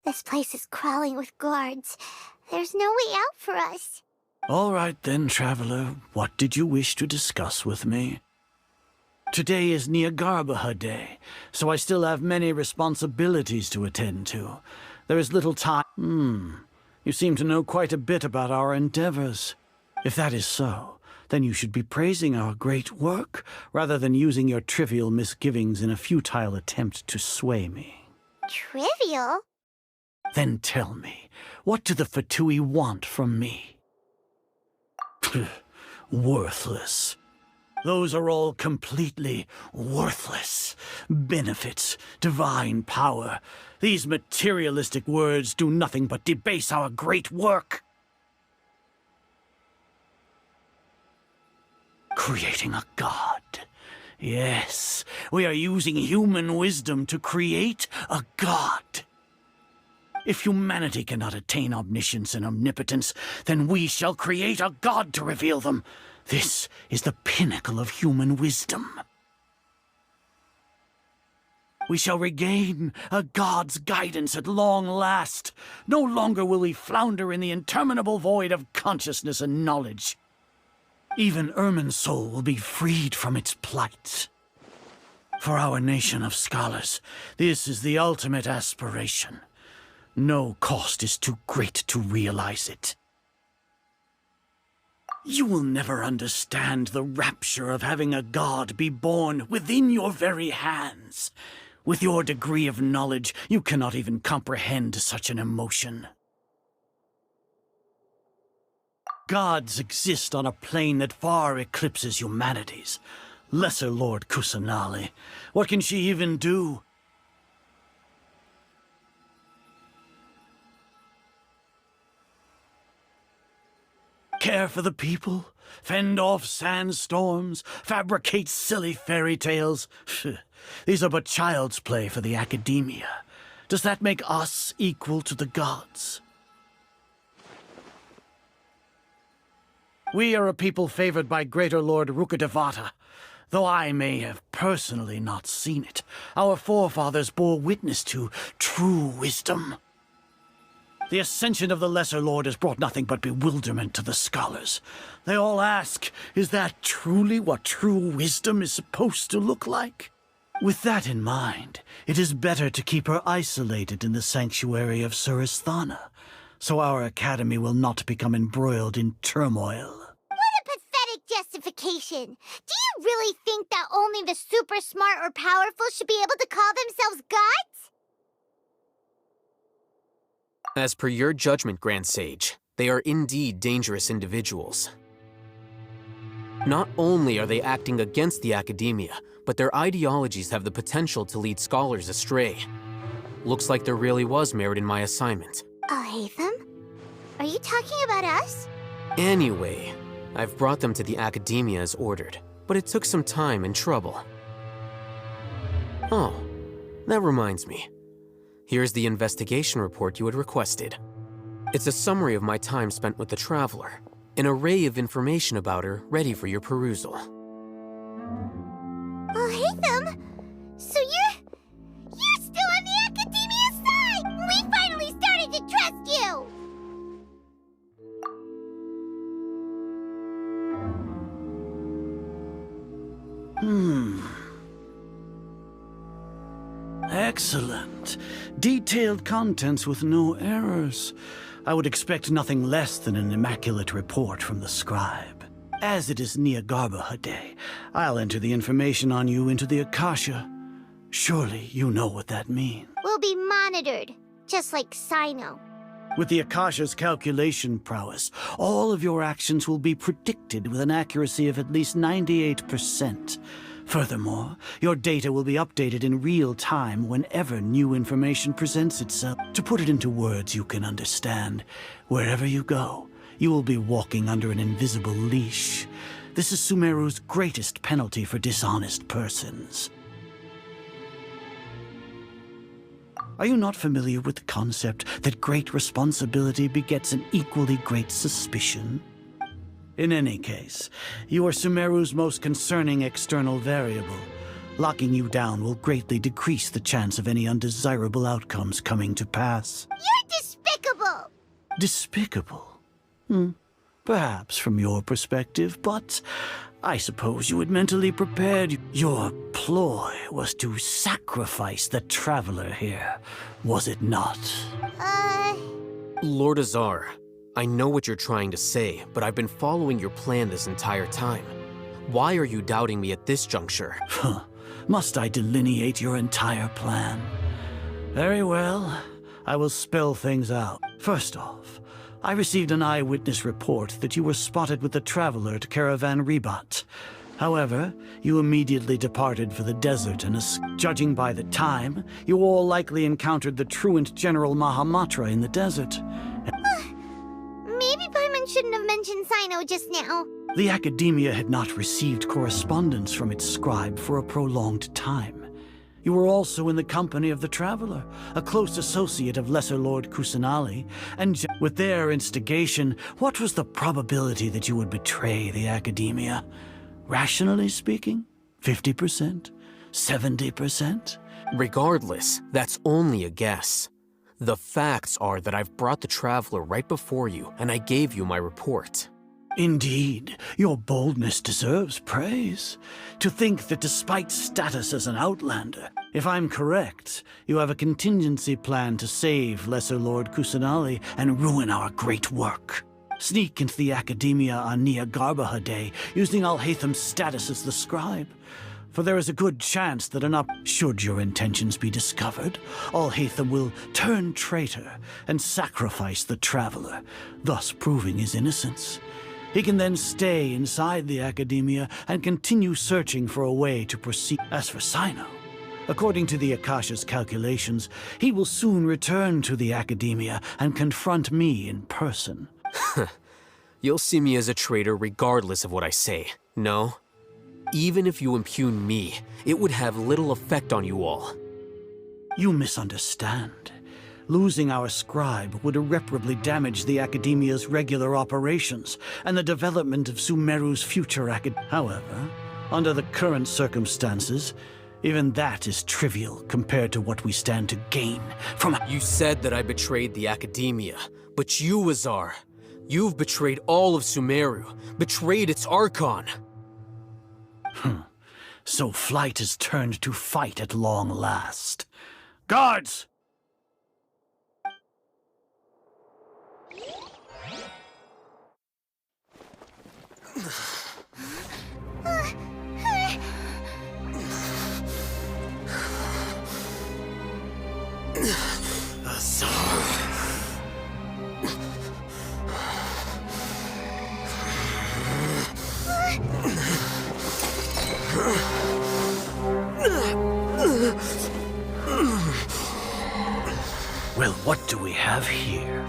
This place is crawling with guards. There's no way out for us. All right then, Traveler. What did you wish to discuss with me? Today is Niagarbaha Day, so I still have many responsibilities to attend to. There is little time. You seem to know quite a bit about our endeavors. If that is so, then you should be praising our great work, rather than using your trivial misgivings in a futile attempt to sway me. Trivial? Then tell me, what do the Fatui want from me? Worthless. Those are all completely worthless. Benefits, divine power. These materialistic words do nothing but debase our great work. Creating a god. Yes, we are using human wisdom to create a god. If humanity cannot attain omniscience and omnipotence, then we shall create a god to reveal them. This is the pinnacle of human wisdom. We shall regain a god's guidance at long last. No longer will we flounder in the interminable void of consciousness and knowledge. Even Ermin's soul will be freed from its plight. For our nation of scholars, this is the ultimate aspiration. No cost is too great to realize it. You will never understand the rapture of having a god be born within your very hands. With your degree of knowledge, you cannot even comprehend such an emotion. Gods exist on a plane that far eclipses humanity's. Lesser Lord Kusanali, what can she even do? Care for the people, fend off sandstorms, fabricate silly fairy tales. These are but child's play for the Academia. Does that make us equal to the gods? We are a people favored by Greater Lord Rukkhadevata. Though I may have personally not seen it, our forefathers bore witness to true wisdom. The ascension of the Lesser Lord has brought nothing but bewilderment to the scholars. They all ask, is that truly what true wisdom is supposed to look like? With that in mind, it is better to keep her isolated in the sanctuary of Surasthana, so our academy will not become embroiled in turmoil. education. Do you really think that only the super smart or powerful should be able to call themselves gods? As per your judgment, Grand Sage, they are indeed dangerous individuals. Not only are they acting against the academia, but their ideologies have the potential to lead scholars astray. Looks like there really was merit in my assignment. Alhaitham? Are you talking about us? Anyway, I've brought them to the academia as ordered, but it took some time and trouble. Oh, that reminds me. Here's the investigation report you had requested. It's a summary of my time spent with the Traveler, an array of information about her ready for your perusal. Alhaitham? So you're still on the academia side! We finally started to trust you! Excellent. Detailed contents with no errors. I would expect nothing less than an immaculate report from the scribe. As it is Niagarbaha Day, I'll enter the information on you into the Akasha. Surely you know what that means. We'll be monitored, just like Sino. With the Akasha's calculation prowess, all of your actions will be predicted with an accuracy of at least 98%. Furthermore, your data will be updated in real time whenever new information presents itself. To put it into words you can understand, wherever you go, you will be walking under an invisible leash. This is Sumeru's greatest penalty for dishonest persons. Are you not familiar with the concept that great responsibility begets an equally great suspicion? In any case, you are Sumeru's most concerning external variable. Locking you down will greatly decrease the chance of any undesirable outcomes coming to pass. You're despicable! Despicable? Perhaps from your perspective, but I suppose you had mentally prepared. Your ploy was to sacrifice the Traveler here, was it not? Lord Azar, I know what you're trying to say, but I've been following your plan this entire time. Why are you doubting me at this juncture? Must I delineate your entire plan? Very well. I will spell things out. First off, I received an eyewitness report that you were spotted with the Traveler to Caravan Ribat. However, you immediately departed for the desert and, judging by the time, you all likely encountered the truant General Mahamatra in the desert. Maybe Paimon shouldn't have mentioned Sino just now. The Academia had not received correspondence from its scribe for a prolonged time. You were also in the company of the Traveler, a close associate of Lesser Lord Kusanali, and with their instigation, what was the probability that you would betray the Academia? Rationally speaking, 50%? 70%? Regardless, that's only a guess. The facts are that I've brought the Traveler right before you, and I gave you my report. Indeed, your boldness deserves praise. To think that despite status as an outlander, if I'm correct, you have a contingency plan to save Lesser Lord Kusanali and ruin our great work. Sneak into the Academia on Niagarbaha Day, using Alhaitham's status as the scribe. For there is a good chance that should your intentions be discovered, Alhaitham will turn traitor and sacrifice the Traveler, thus proving his innocence. He can then stay inside the Academia and continue searching for a way to proceed. As for Sino, according to the Akasha's calculations, he will soon return to the Academia and confront me in person. You'll see me as a traitor regardless of what I say, no? Even if you impugn me, it would have little effect on you all. You misunderstand. Losing our scribe would irreparably damage the Academia's regular operations and the development of Sumeru's future However, under the current circumstances, even that is trivial compared to what we stand to gain from— You said that I betrayed the Academia, but you, Azar, you've betrayed all of Sumeru, betrayed its archon. So flight has turned to fight at long last. Guards! Well, what do we have here?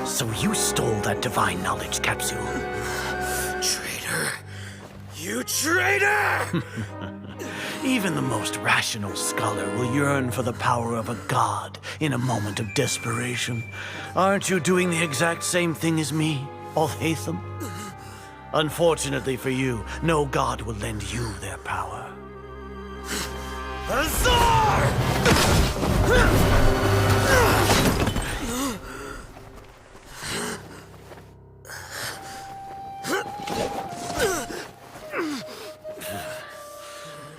So you stole that divine knowledge capsule. Traitor! You traitor! Even the most rational scholar will yearn for the power of a god in a moment of desperation. Aren't you doing the exact same thing as me, Alhaitham? Unfortunately for you, no god will lend you their power. Azar!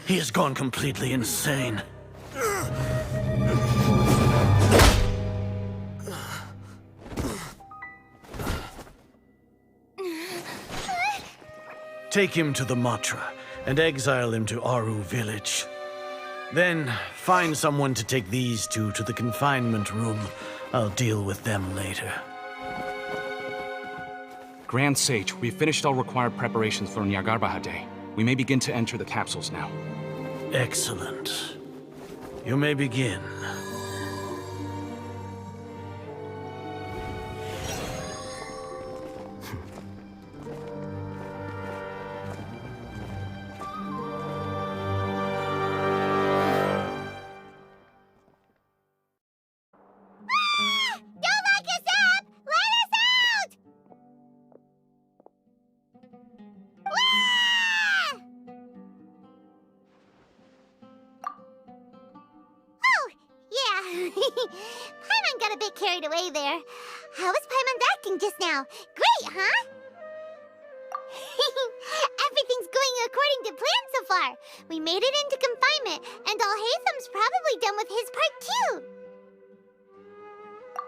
He has gone completely insane. Take him to the Matra and exile him to Aru village. Then find someone to take these two to the confinement room. I'll deal with them later. Grand Sage, we've finished all required preparations for Nyargarbaha Day. We may begin to enter the capsules now. Excellent. You may begin. Paimon got a bit carried away there. How was Paimon's acting just now? Great, huh? Everything's going according to plan so far. We made it into confinement, and Alhaitham's probably done with his part too.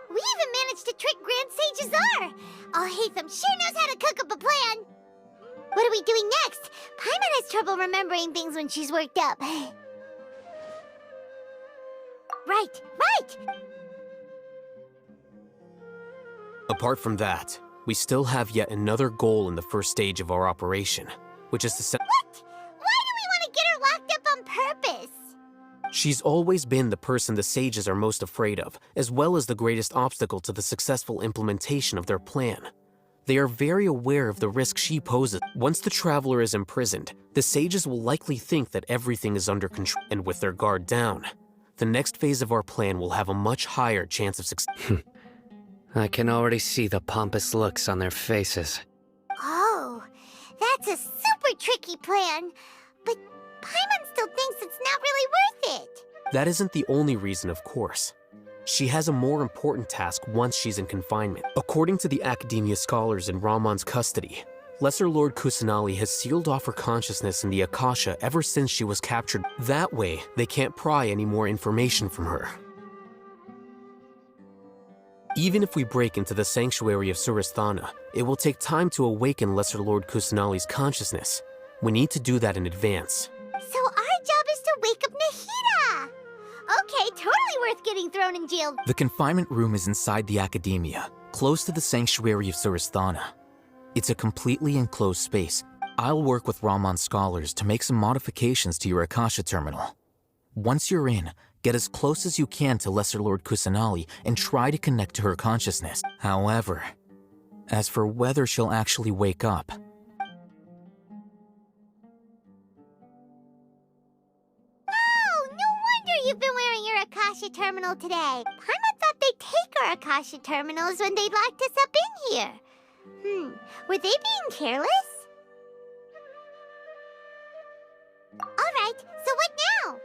We even managed to trick Grand Sage Azar. Alhaitham sure knows how to cook up a plan. What are we doing next? Paimon has trouble remembering things when she's worked up. Right. Apart from that, we still have yet another goal in the first stage of our operation, which is to send— What? Why do we want to get her locked up on purpose? She's always been the person the sages are most afraid of, as well as the greatest obstacle to the successful implementation of their plan. They are very aware of the risk she poses. Once the traveler is imprisoned, the sages will likely think that everything is under control, and with their guard down, the next phase of our plan will have a much higher chance of success. I can already see the pompous looks on their faces. Oh, that's a super tricky plan. But Paimon still thinks it's not really worth it. That isn't the only reason, of course. She has a more important task once she's in confinement. According to the Academia scholars in Ramon's custody, Lesser Lord Kusanali has sealed off her consciousness in the Akasha ever since she was captured. That way, they can't pry any more information from her. Even if we break into the sanctuary of Suristhana, it will take time to awaken Lesser Lord Kusanali's consciousness. We need to do that in advance. So our job is to wake up Nahida! Okay, totally worth getting thrown in jail. The confinement room is inside the Academia, close to the sanctuary of Suristhana. It's a completely enclosed space. I'll work with Ramon's scholars to make some modifications to your Akasha terminal. Once you're in, get as close as you can to Lesser Lord Kusanali and try to connect to her consciousness. However, as for whether she'll actually wake up, You've been wearing your Akasha terminal today. Paimon thought they'd take our Akasha terminals when they locked us up in here. Were they being careless? Alright, so what now?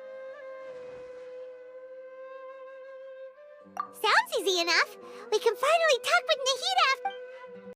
Sounds easy enough. We can finally talk with Nahida after